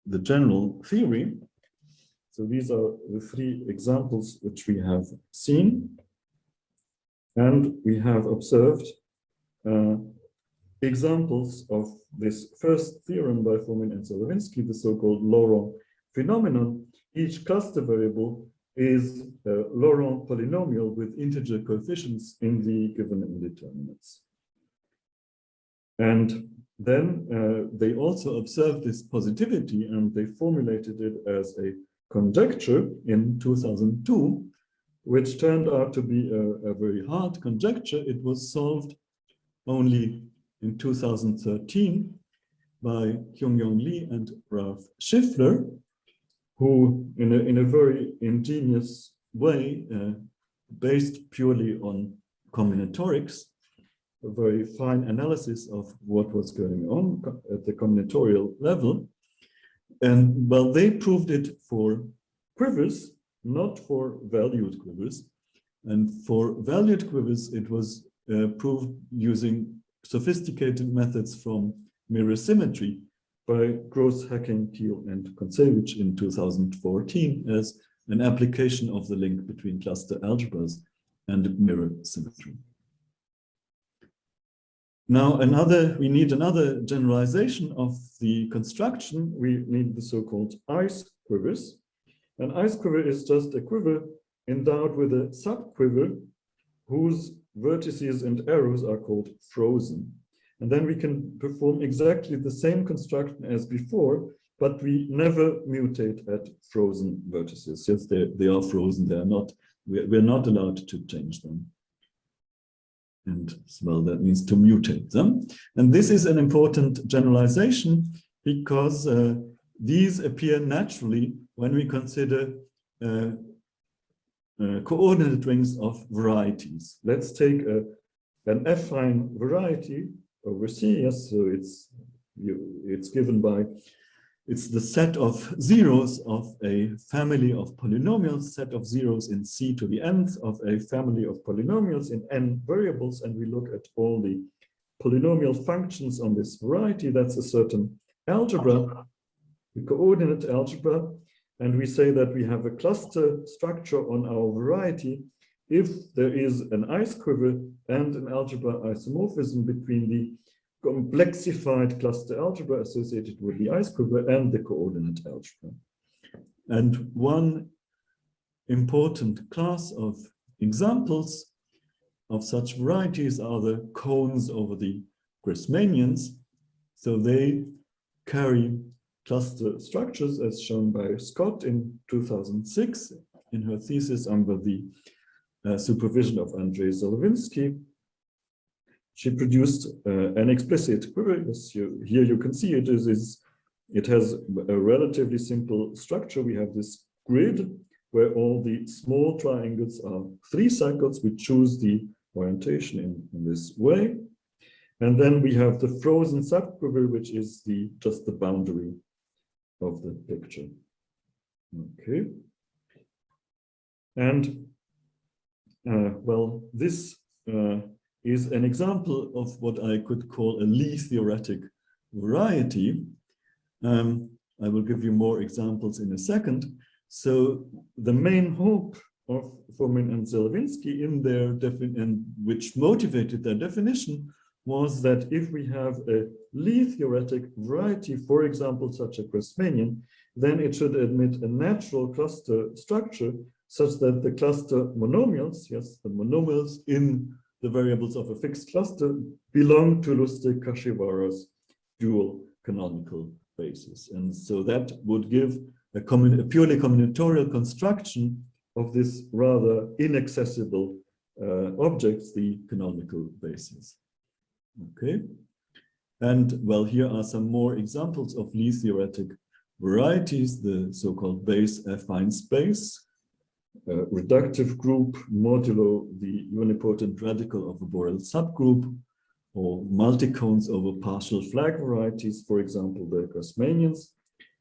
the general theory. So these are the 3 examples which we have seen, and we have observed examples of this first theorem by Fomin and Zelevinsky, the so-called Laurent phenomenon. Each cluster variable is a Laurent polynomial with integer coefficients in the given indeterminates. And then they also observed this positivity, and they formulated it as a conjecture in 2002, which turned out to be a very hard conjecture. It was solved only in 2013 by Kyung-Yong Lee and Ralph Schiffler, who in a very ingenious way, based purely on combinatorics, a very fine analysis of what was going on at the combinatorial level. And well, they proved it for quivers, not for valued quivers. And for valued quivers, it was proved using sophisticated methods from mirror symmetry by Gross-Hacking, Thiel, and Kontsevich in 2014 as an application of the link between cluster algebras and mirror symmetry. Now, we need another generalization of the construction. We need the so-called ice quivers. An ice quiver is just a quiver endowed with a subquiver whose vertices and arrows are called frozen. And then we can perform exactly the same construction as before, but we never mutate at frozen vertices. Yes, they are frozen. They are not. We're not allowed to change them. And well, that means to mutate them. And this is an important generalization because these appear naturally when we consider coordinate rings of varieties. Let's take an affine variety over C. Yes, so it's given by, it's the set of zeros of a family of polynomials, set of zeros in C to the nth of a family of polynomials in n variables, and we look at all the polynomial functions on this variety. That's a certain algebra, the coordinate algebra, and we say that we have a cluster structure on our variety if there is an ice quiver and an algebra isomorphism between the complexified cluster algebra associated with the ice quiver and the coordinate algebra. And one important class of examples of such varieties are the cones over the Grassmannians. So they carry cluster structures as shown by Scott in 2006 in her thesis under the supervision of Denis-Diderot. She produced an explicit quiver. Here you can see it has a relatively simple structure. We have this grid where all the small triangles are 3 cycles. We choose the orientation in this way. And then we have the frozen subquiver, which is just the boundary of the picture. Okay. And well, this is an example of what I could call a Lie theoretic variety. I will give you more examples in a second. So the main hope of Fomin and Zelevinsky in their definition, which motivated their definition, was that if we have a Lie theoretic variety, for example, such a Grassmannian, then it should admit a natural cluster structure such that the cluster monomials, yes, the monomials in the variables of a fixed cluster belong to Lustig-Kashiwara's dual canonical basis. And so that would give a purely combinatorial construction of this rather inaccessible objects, the canonical basis. Okay. And well, here are some more examples of Lie theoretic varieties, the so-called base affine space, reductive group modulo the unipotent radical of a Borel subgroup, or multicones over partial flag varieties, for example, the Grassmannians,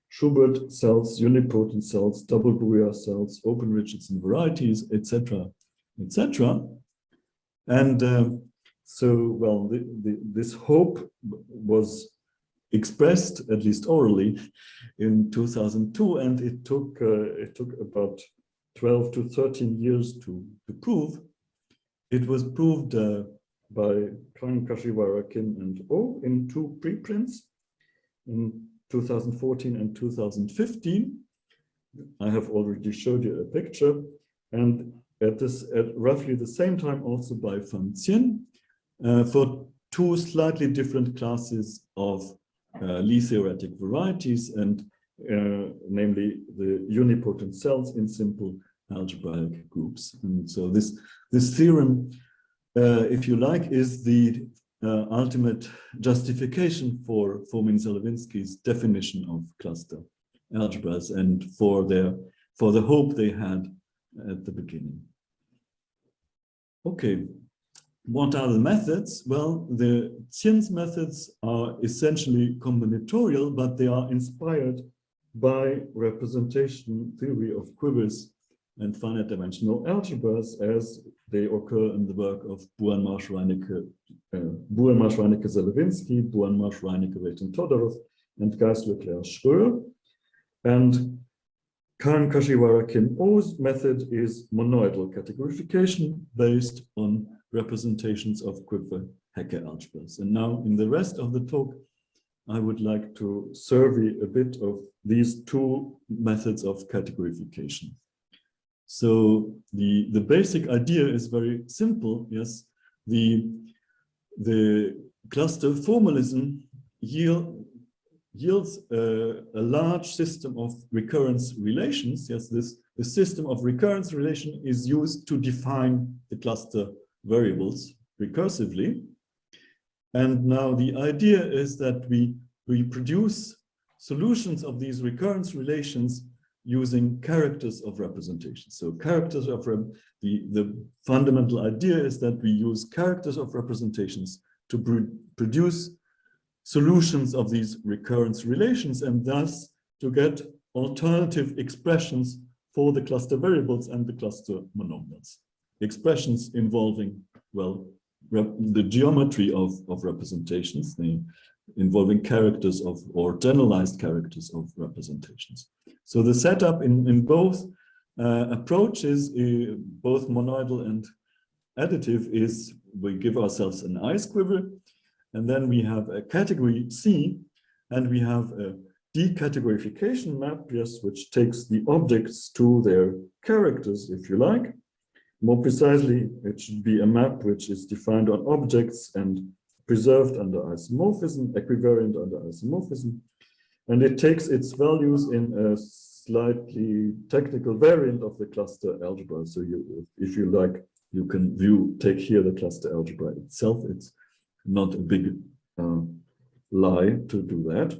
Schubert cells, unipotent cells, double Breuer cells, open Richardson varieties, etc., etc. And so, well, this hope was expressed, at least orally, in 2002, and it took about 12 to 13 years to prove. It was proved by Kang, Kashiwara, Kim, and Oh in 2 preprints in 2014 and 2015. I have already showed you a picture, and at roughly the same time also by Fomin for 2 slightly different classes of Lie theoretic varieties, and namely the unipotent cells in simple algebraic groups. And so this theorem, if you like, is the ultimate justification for Fomin-Zelevinsky's definition of cluster algebras and for the hope they had at the beginning. Okay, what are the methods? Well, the Zien's methods are essentially combinatorial, but they are inspired by representation theory of quivers and finite dimensional algebras as they occur in the work of Buran-Marsh-Reinecke-Zelevinsky, Buran-Marsh-Reinecke-Todorov, and Geisler-Claire-Schröer. And Khan Kashiwara-Kim Oh's method is monoidal categorification based on representations of Quiver-Hecke algebras. And now in the rest of the talk, I would like to survey a bit of these two methods of categorification. So the basic idea is very simple. Yes, the cluster formalism yields a large system of recurrence relations. Yes, this system of recurrence relation is used to define the cluster variables recursively. And now the idea is that we produce solutions of these recurrence relations using characters of representation. So characters of the fundamental idea is that we use characters of representations to produce solutions of these recurrence relations and thus to get alternative expressions for the cluster variables and the cluster monomials. Expressions involving, well, the geometry of representations, involving characters of, or generalized characters of representations. So the setup in both approaches, both monoidal and additive, is we give ourselves an ice quiver, and then we have a category C, and we have a decategorification map, yes, which takes the objects to their characters, if you like. More precisely, it should be a map which is defined on objects and preserved under isomorphism, equivariant under isomorphism. And it takes its values in a slightly technical variant of the cluster algebra. So if you like, you can take here the cluster algebra itself. It's not a big lie to do that.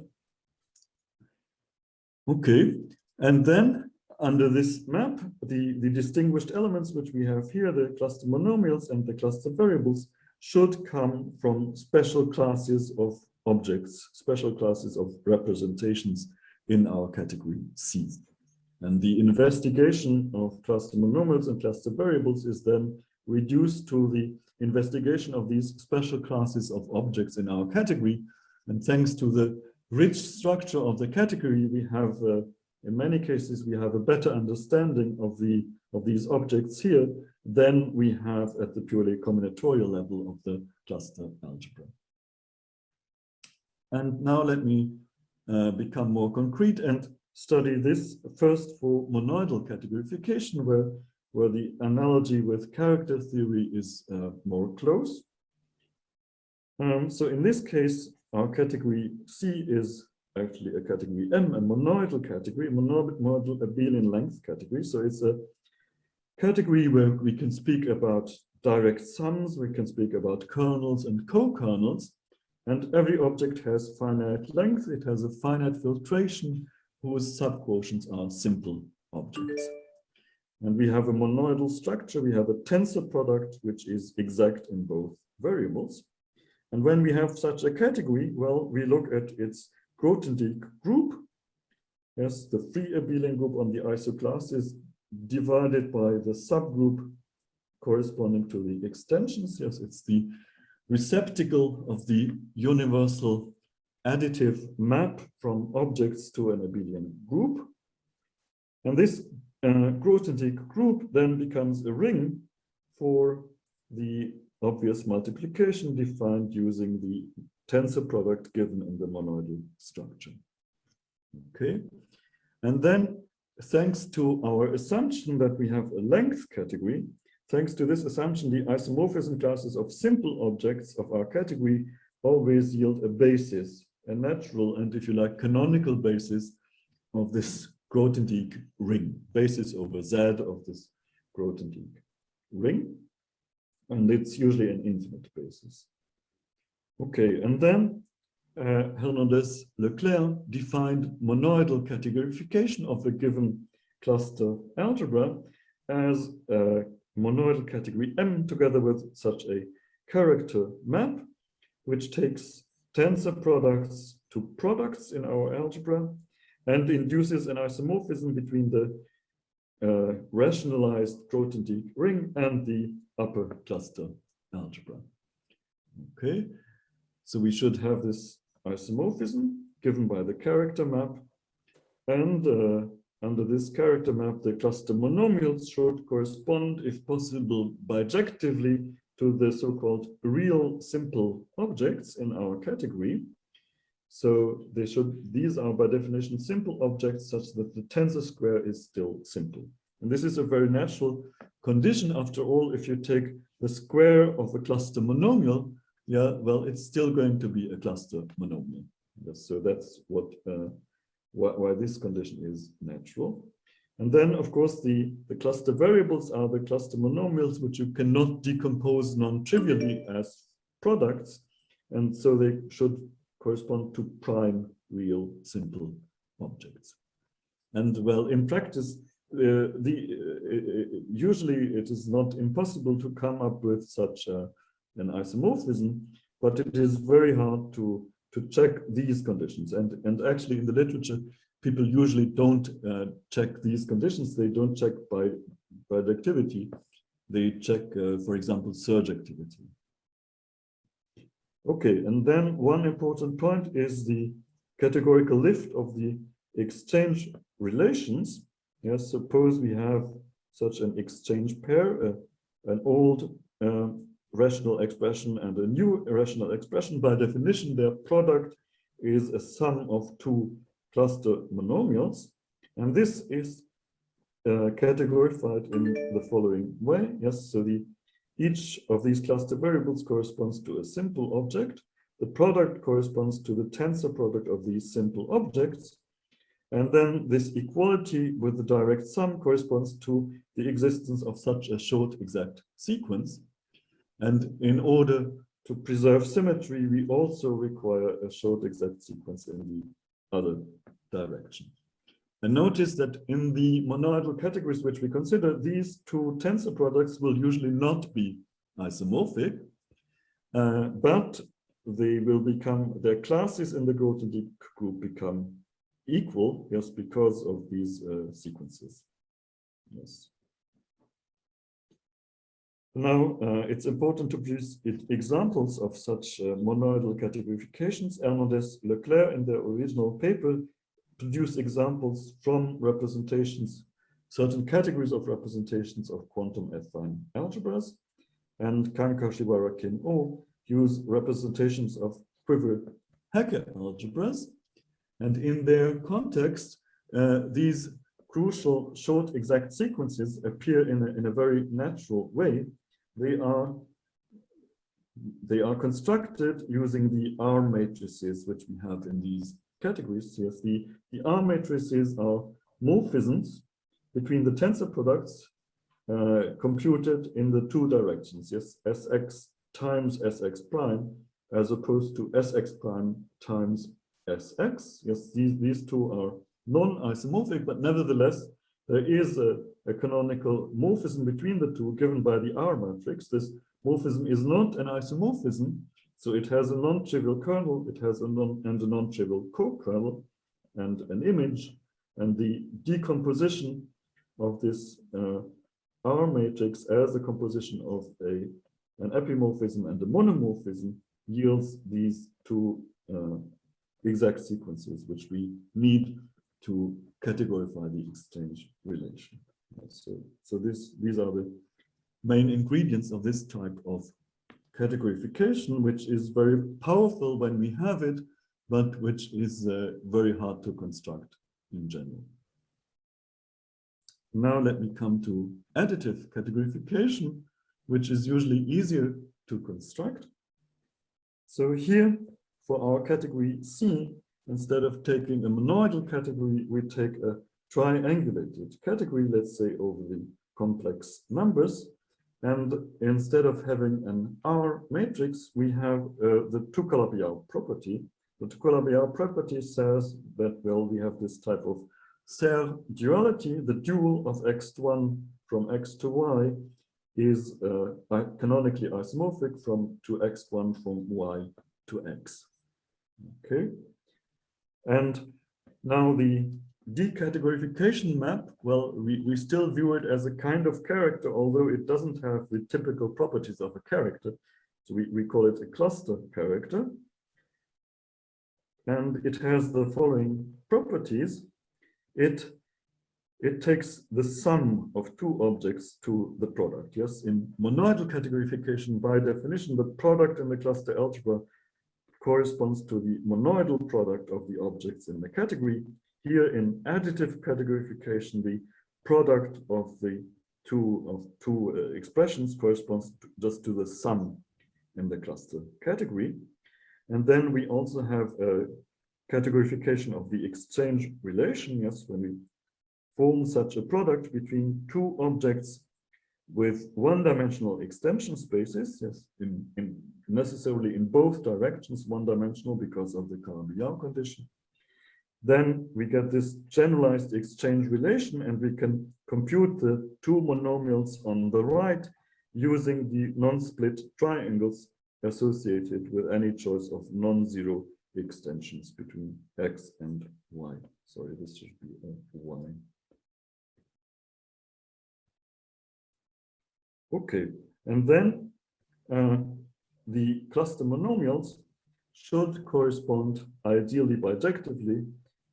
Okay, and then under this map, the distinguished elements which we have here, the cluster monomials and the cluster variables, should come from special classes of objects, special classes of representations in our category C. And the investigation of cluster monomials and cluster variables is then reduced to the investigation of these special classes of objects in our category. And thanks to the rich structure of the category, we have, in many cases, we have a better understanding of these objects here than we have at the purely combinatorial level of the cluster algebra. And now let me become more concrete and study this first for monoidal categorification, where the analogy with character theory is more close. So in this case, our category C is actually a category M, a monoidal category, a monoidal abelian length category. So it's a category where we can speak about direct sums, we can speak about kernels and co-kernels, and every object has finite length. It has a finite filtration whose subquotients are simple objects. And we have a monoidal structure. We have a tensor product, which is exact in both variables. And when we have such a category, well, we look at its Grothendieck group. Yes, the free abelian group on the isoclass is divided by the subgroup corresponding to the extensions. Yes, it's the receptacle of the universal additive map from objects to an abelian group. And this Grothendieck group then becomes a ring for the obvious multiplication defined using the tensor product given in the monoidal structure. Okay, and then thanks to our assumption that we have a length category, thanks to this assumption, the isomorphism classes of simple objects of our category always yield a basis, a natural and, if you like, canonical basis of this Grothendieck ring, basis over Z of this Grothendieck ring. And it's usually an infinite basis. Okay, and then Bernhard Lecture defined monoidal categorification of a given cluster algebra as a monoidal category M together with such a character map, which takes tensor products to products in our algebra and induces an isomorphism between the rationalized Grothendieck ring and the upper cluster algebra. Okay, so we should have this isomorphism given by the character map, and under this character map, the cluster monomials should correspond, if possible, bijectively to the so-called real simple objects in our category. So these are by definition simple objects such that the tensor square is still simple. And this is a very natural condition. After all, if you take the square of a cluster monomial, yeah, well, it's still going to be a cluster monomial. Yes, so that's why this condition is natural. And then, of course, the cluster variables are the cluster monomials, which you cannot decompose non-trivially as products. And so they should correspond to prime real simple objects. And well, in practice, usually it is not impossible to come up with such an isomorphism, but it is very hard to check these conditions. And actually in the literature, people usually don't check these conditions. They don't check by bijectivity. They check, for example, surjectivity. Okay, and then one important point is the categorical lift of the exchange relations. Yes, suppose we have such an exchange pair, an old rational expression and a new rational expression. By definition, their product is a sum of two cluster monomials, and this is categorified in the following way. Yes, so each of these cluster variables corresponds to a simple object. The product corresponds to the tensor product of these simple objects. And then this equality with the direct sum corresponds to the existence of such a short exact sequence. And in order to preserve symmetry, we also require a short exact sequence in the other direction. And notice that in the monoidal categories which we consider, these two tensor products will usually not be isomorphic, but they will become, their classes in the Grothendieck group become equal, yes, because of these sequences. Yes. Now, it's important to produce examples of such monoidal categorifications. Bernhard Lecture, in their original paper, produced examples from representations, certain categories of representations of quantum affine algebras, and Kanka, Shibara, Kim O use representations of Quiver-Hacker algebras. And in their context, these crucial short exact sequences appear in a very natural way. They are constructed using the R matrices which we have in these categories. Yes, the R matrices are morphisms between the tensor products computed in the two directions. Yes, Sx times Sx prime as opposed to Sx prime times Sx. Yes, these two are non-isomorphic, but nevertheless, there is a canonical morphism between the two given by the R matrix. This morphism is not an isomorphism, so it has a non-trivial kernel, it has a non-trivial co-kernel and an image, and the decomposition of this R matrix as a composition of an epimorphism and a monomorphism yields these two exact sequences which we need to categorify the exchange relation. So these are the main ingredients of this type of categorification, which is very powerful when we have it, but which is very hard to construct in general. Now let me come to additive categorification, which is usually easier to construct. So here, for our category C, instead of taking a monoidal category, we take a triangulated category, let's say over the complex numbers. And instead of having an R matrix, we have the two-color property. The two-color property says that, well, we have this type of Serre duality. The dual of x1 from x to y is canonically isomorphic to x1 from y to x. Okay. And now the decategorification map, well, we still view it as a kind of character, although it doesn't have the typical properties of a character. So we call it a cluster character. And it has the following properties. It takes the sum of two objects to the product. Yes, in monoidal categorification, by definition, the product in the cluster algebra corresponds to the monoidal product of the objects in the category. Here in additive categorification, the product of the two expressions corresponds just to the sum in the cluster category. And then we also have a categorification of the exchange relation. Yes, when we form such a product between two objects with one-dimensional extension spaces, yes, necessarily in both directions, one-dimensional because of the Calabi-Yau condition. Then we get this generalized exchange relation, and we can compute the two monomials on the right using the non-split triangles associated with any choice of non-zero extensions between x and y. Sorry, this should be a y. Okay, and then the cluster monomials should correspond ideally bijectively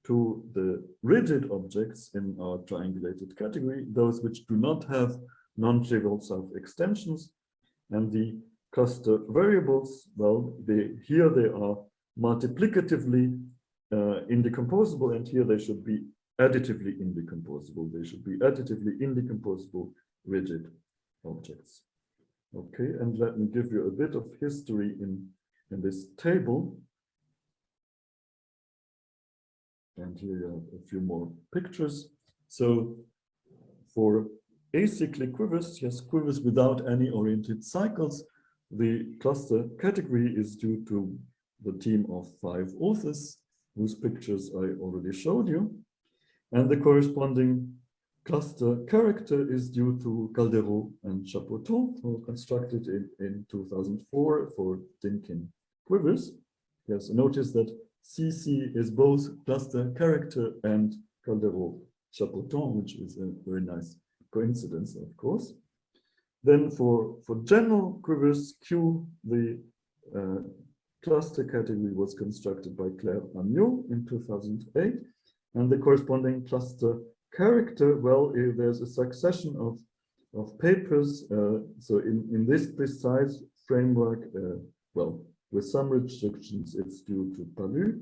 to the rigid objects in our triangulated category, those which do not have non-trivial self-extensions. And the cluster variables, well, here they are multiplicatively indecomposable, and here they should be additively indecomposable. They should be additively indecomposable rigid objects. Okay, and let me give you a bit of history in this table. And here you have a few more pictures. So for acyclic quivers, yes, quivers without any oriented cycles, the cluster category is due to the team of 5 authors, whose pictures I already showed you. And the corresponding cluster character is due to Calderot and Chapoton, who constructed it in 2004 for Dinkin quivers. Yes, notice that CC is both cluster character and Calderot Chapoton, which is a very nice coincidence, of course. Then for general quivers, Q, the cluster category was constructed by Claire Agneau in 2008, and the corresponding cluster character, well, there's a succession of papers. So in this precise framework, well, with some restrictions, it's due to Palu.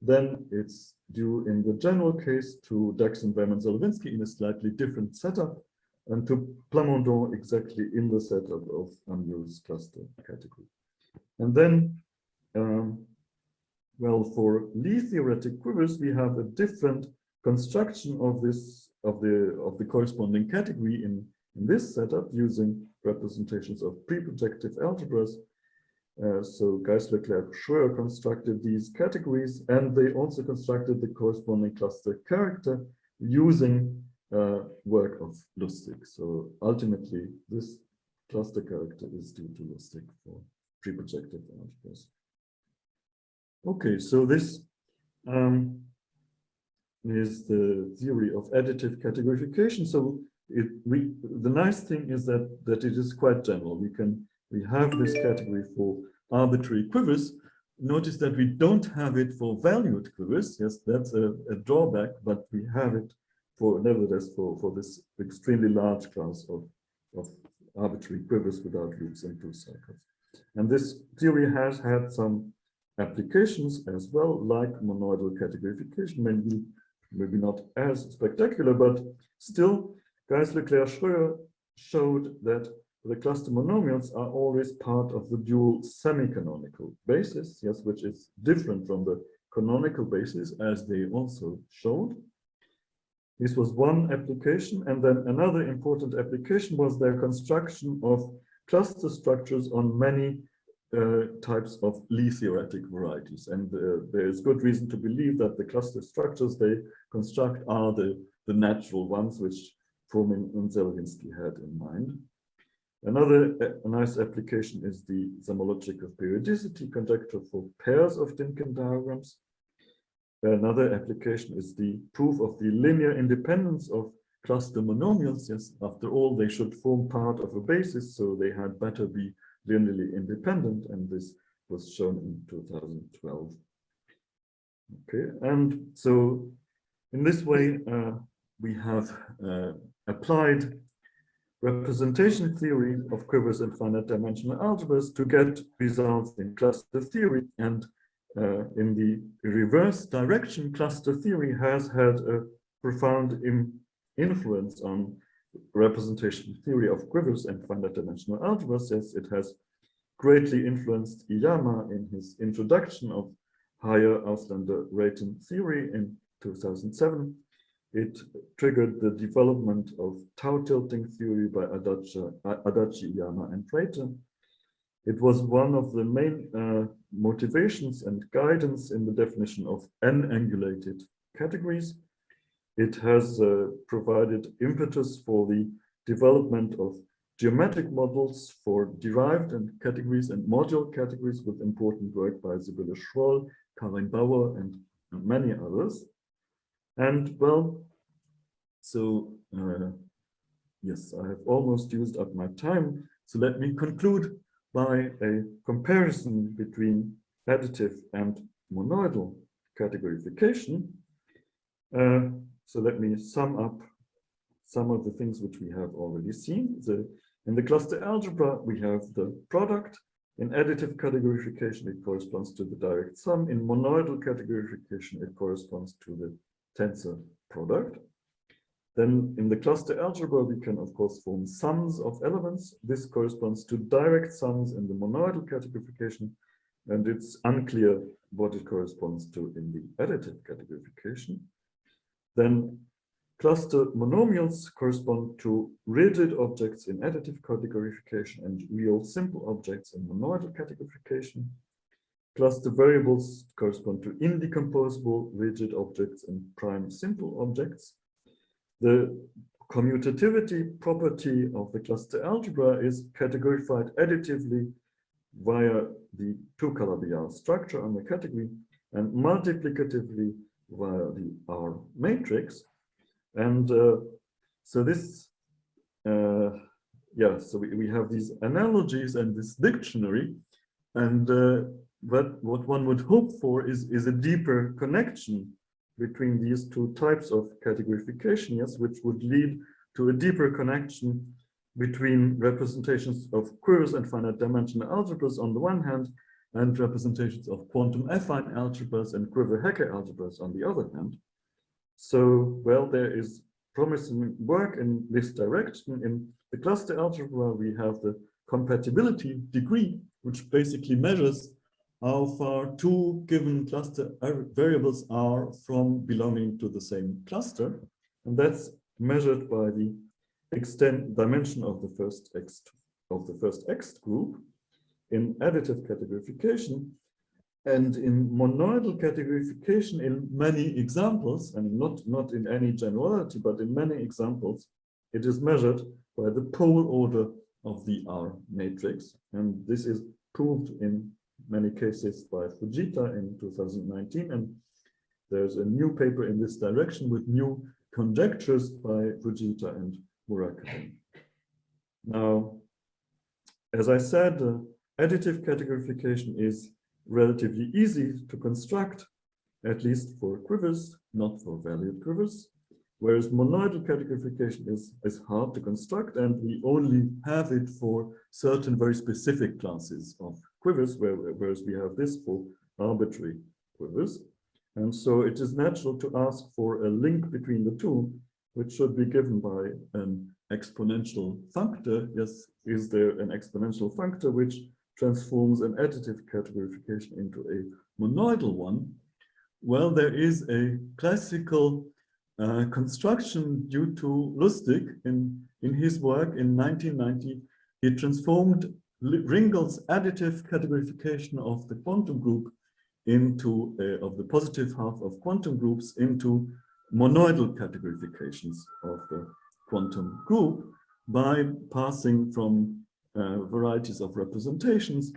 Then it's due in the general case to Dax and Fomin-Zelevinsky in a slightly different setup, and to Plamondon exactly in the setup of Agneau's cluster category. And then, well, for Lie theoretic quivers, we have a different construction of the corresponding category in this setup using representations of pre-projective algebras. So Geisler, Clerc, Schröer constructed these categories, and they also constructed the corresponding cluster character using work of Lustig. So ultimately, this cluster character is due to Lustig for pre-projective algebras. Okay, so this is the theory of additive categorification. So the nice thing is that it is quite general. We have this category for arbitrary quivers. Notice that we don't have it for valued quivers. Yes, that's a drawback, but we have it for nevertheless for this extremely large class of arbitrary quivers without loops and 2 cycles. And this theory has had some applications as well, like monoidal categorification, maybe not as spectacular, but still, Geisler, Clerc, Schröer showed that the cluster monomials are always part of the dual semi-canonical basis, yes, which is different from the canonical basis, as they also showed. This was one application, and then another important application was their construction of cluster structures on many types of Lie theoretic varieties. And there is good reason to believe that the cluster structures they construct are the natural ones which Fomin-Zelevinsky had in mind. Another nice application is the homological periodicity conjecture for pairs of Dynkin diagrams. Another application is the proof of the linear independence of cluster monomials. Yes, after all, they should form part of a basis, so they had better be linearly independent, and this was shown in 2012. Okay, and so in this way, we have applied representation theory of quivers and finite dimensional algebras to get results in cluster theory. And in the reverse direction, cluster theory has had a profound influence on representation theory of quivers and finite dimensional algebras. Yes, it has greatly influenced Iyama in his introduction of higher Auslander-Rayton theory in 2007. It triggered the development of tau tilting theory by Adachi, Iyama, and Rayton. It was one of the main motivations and guidance in the definition of n-angulated categories. It has provided impetus for the development of geometric models for derived and categories and module categories, with important work by Sibylle Schroll, Karin Bauer, and many others. And well, so yes, I have almost used up my time. So let me conclude by a comparison between additive and monoidal categorification. So let me sum up some of the things which we have already seen. In the cluster algebra, we have the product. In additive categorification, it corresponds to the direct sum. In monoidal categorification, it corresponds to the tensor product. Then in the cluster algebra, we can of course form sums of elements. This corresponds to direct sums in the monoidal categorification, and it's unclear what it corresponds to in the additive categorification. Then cluster monomials correspond to rigid objects in additive categorification and real simple objects in monoidal categorification. Cluster variables correspond to indecomposable rigid objects and prime simple objects. The commutativity property of the cluster algebra is categorified additively via the two-color structure on the category and multiplicatively via the R matrix. And so this, yeah, so we have these analogies and this dictionary, and but what one would hope for is a deeper connection between these two types of categorification, yes, which would lead to a deeper connection between representations of quivers and finite dimensional algebras on the one hand, and representations of quantum affine algebras and quiver-Hecke algebras on the other hand. So, well, there is promising work in this direction. In the cluster algebra, we have the compatibility degree, which basically measures how far two given cluster variables are from belonging to the same cluster. And that's measured by the extent dimension of the first X group in additive categorification. And in monoidal categorification, in many examples, and not in any generality, but in many examples, it is measured by the pole order of the R matrix. And this is proved in many cases by Fujita in 2019. And there's a new paper in this direction with new conjectures by Fujita and Murakami. Now, as I said, additive categorification is relatively easy to construct, at least for quivers, not for valued quivers, whereas monoidal categorification is hard to construct, and we only have it for certain very specific classes of quivers, whereas we have this for arbitrary quivers. And so it is natural to ask for a link between the two, which should be given by an exponential functor. Yes, is there an exponential functor which transforms an additive categorification into a monoidal one? Well, there is a classical construction due to Lustig in his work in 1990. He transformed Ringel's additive categorification of the quantum group into, of the positive half of quantum groups into monoidal categorifications of the quantum group by passing from varieties of representations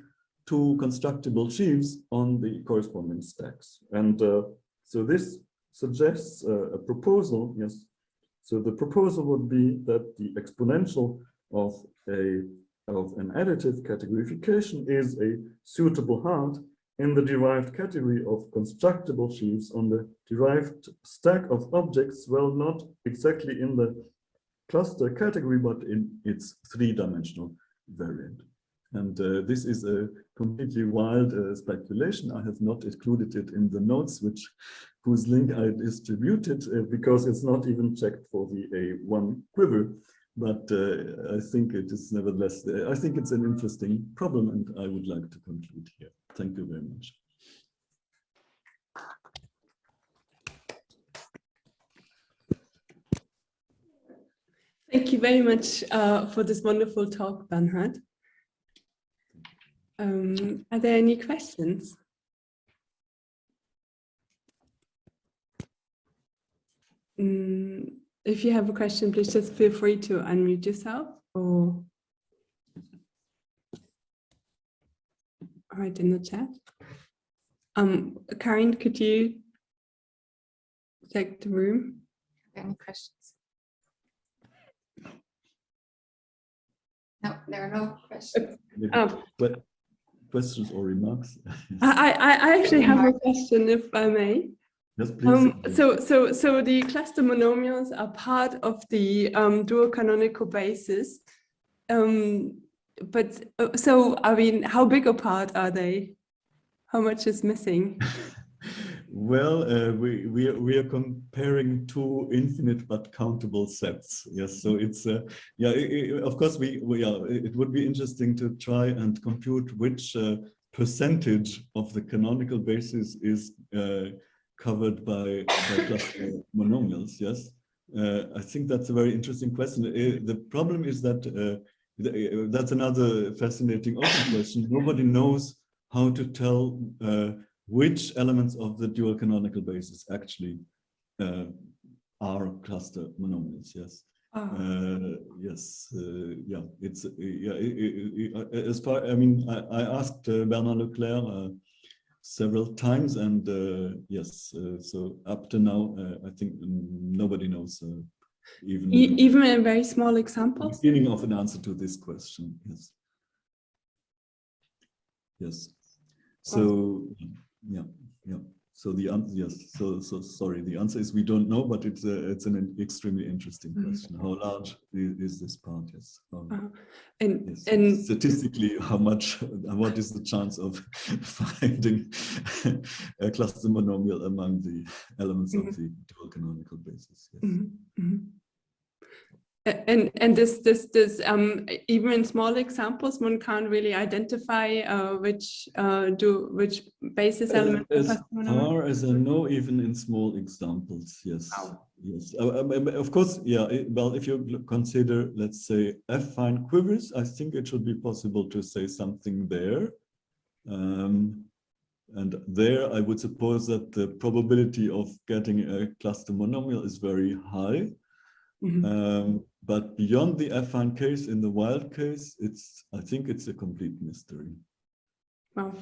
to constructible sheaves on the corresponding stacks. And so this suggests a proposal, yes. So the proposal would be that the exponential of an additive categorification is a suitable hard in the derived category of constructible sheaves on the derived stack of objects, well, not exactly in the cluster category, but in its three-dimensional variant. And this is a completely wild speculation. I have not included it in the notes, whose link I distributed, because it's not even checked for the A1 quiver. But I think it is nevertheless, I think it's an interesting problem, and I would like to conclude here. Thank you very much. Thank you very much for this wonderful talk, Bernhard. Are there any questions? If you have a question, please just feel free to unmute yourself or write in the chat. Karin, could you check the room? Any questions? No, there are no questions. But questions or remarks? I actually have a question, if I may. Yes, please. So the cluster monomials are part of the dual canonical basis. But so, I mean, how big a part are they? How much is missing? Well, we are comparing two infinite but countable sets. Yes, so it's yeah. Of course, it would be interesting to try and compute which percentage of the canonical basis is covered by cluster monomials. Yes, I think that's a very interesting question. The problem is that that's another fascinating open question. Nobody knows how to tell which elements of the dual canonical basis actually are cluster monomials. Yes. Yes. Yeah. It's as far. I mean, I asked Bernhard Leclerc several times, and yes. So up to now, I think nobody knows. Even a very small example. Beginning of an answer to this question. Yes. Yes. So yeah. So the answer, yes. So sorry. The answer is we don't know, but it's an extremely interesting question. How large is this part? Yes. Yes. And statistically, how much? What is the chance of finding a cluster monomial among the elements of the dual canonical basis? Yes. And this even in small examples, one can't really identify which basis element. As far as I know, even in small examples, yes. Wow. Yes. Of course, yeah. Well, if you consider, let's say, affine quivers, I think it should be possible to say something there. And there, I would suppose that the probability of getting a cluster monomial is very high. But beyond the affine case, in the wild case, I think it's a complete mystery. Wow.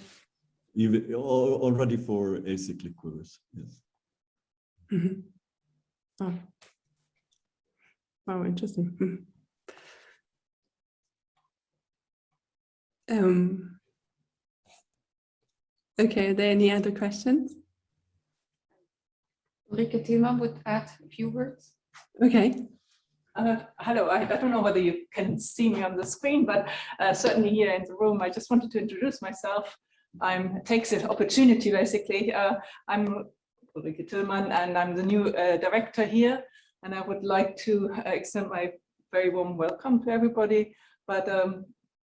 Even already for acyclic quivers, yes. Oh. Wow, interesting. Okay, are there any other questions? Ulrike Thielmann would add a few words. Okay. Hello, I don't know whether you can see me on the screen, but certainly here in the room, I just wanted to introduce myself. Takes the opportunity, basically. I'm Ulrike Thielmann, and I'm the new director here, and I would like to extend my very warm welcome to everybody. But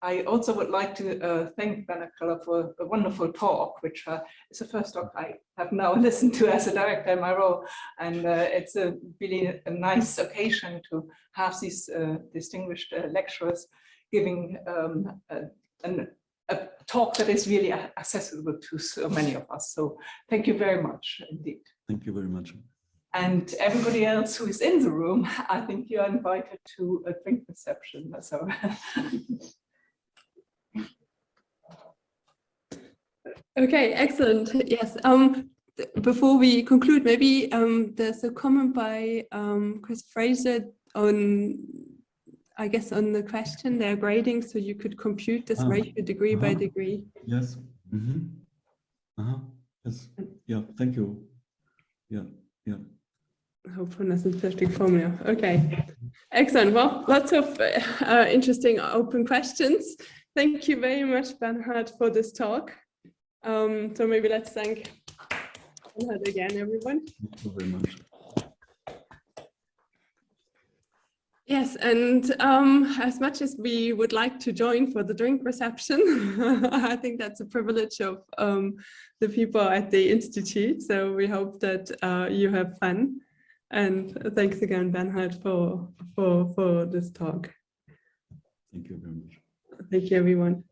I also would like to thank Bernhard Keller for a wonderful talk, which is the first talk I have now listened to as a director in my role. And it's really a nice occasion to have these distinguished lecturers giving a talk that is really accessible to so many of us. So thank you very much indeed. Thank you very much. And everybody else who is in the room, I think you are invited to a drink reception. So. Okay, excellent. Yes. Before we conclude, maybe there's a comment by Chris Fraser on, I guess, on the question they're grading, so you could compute this ratio degree by degree. Yes. Yes. Yeah. Thank you. Yeah. Yeah. Hopefulness and perfect formula. Okay. Excellent. Well, lots of interesting open questions. Thank you very much, Bernhard, for this talk. So maybe let's thank Bernhard again, everyone. Thank you very much. Yes, and as much as we would like to join for the drink reception, I think that's a privilege of the people at the Institute. So we hope that you have fun. And thanks again, Bernhard, for this talk. Thank you very much. Thank you, everyone.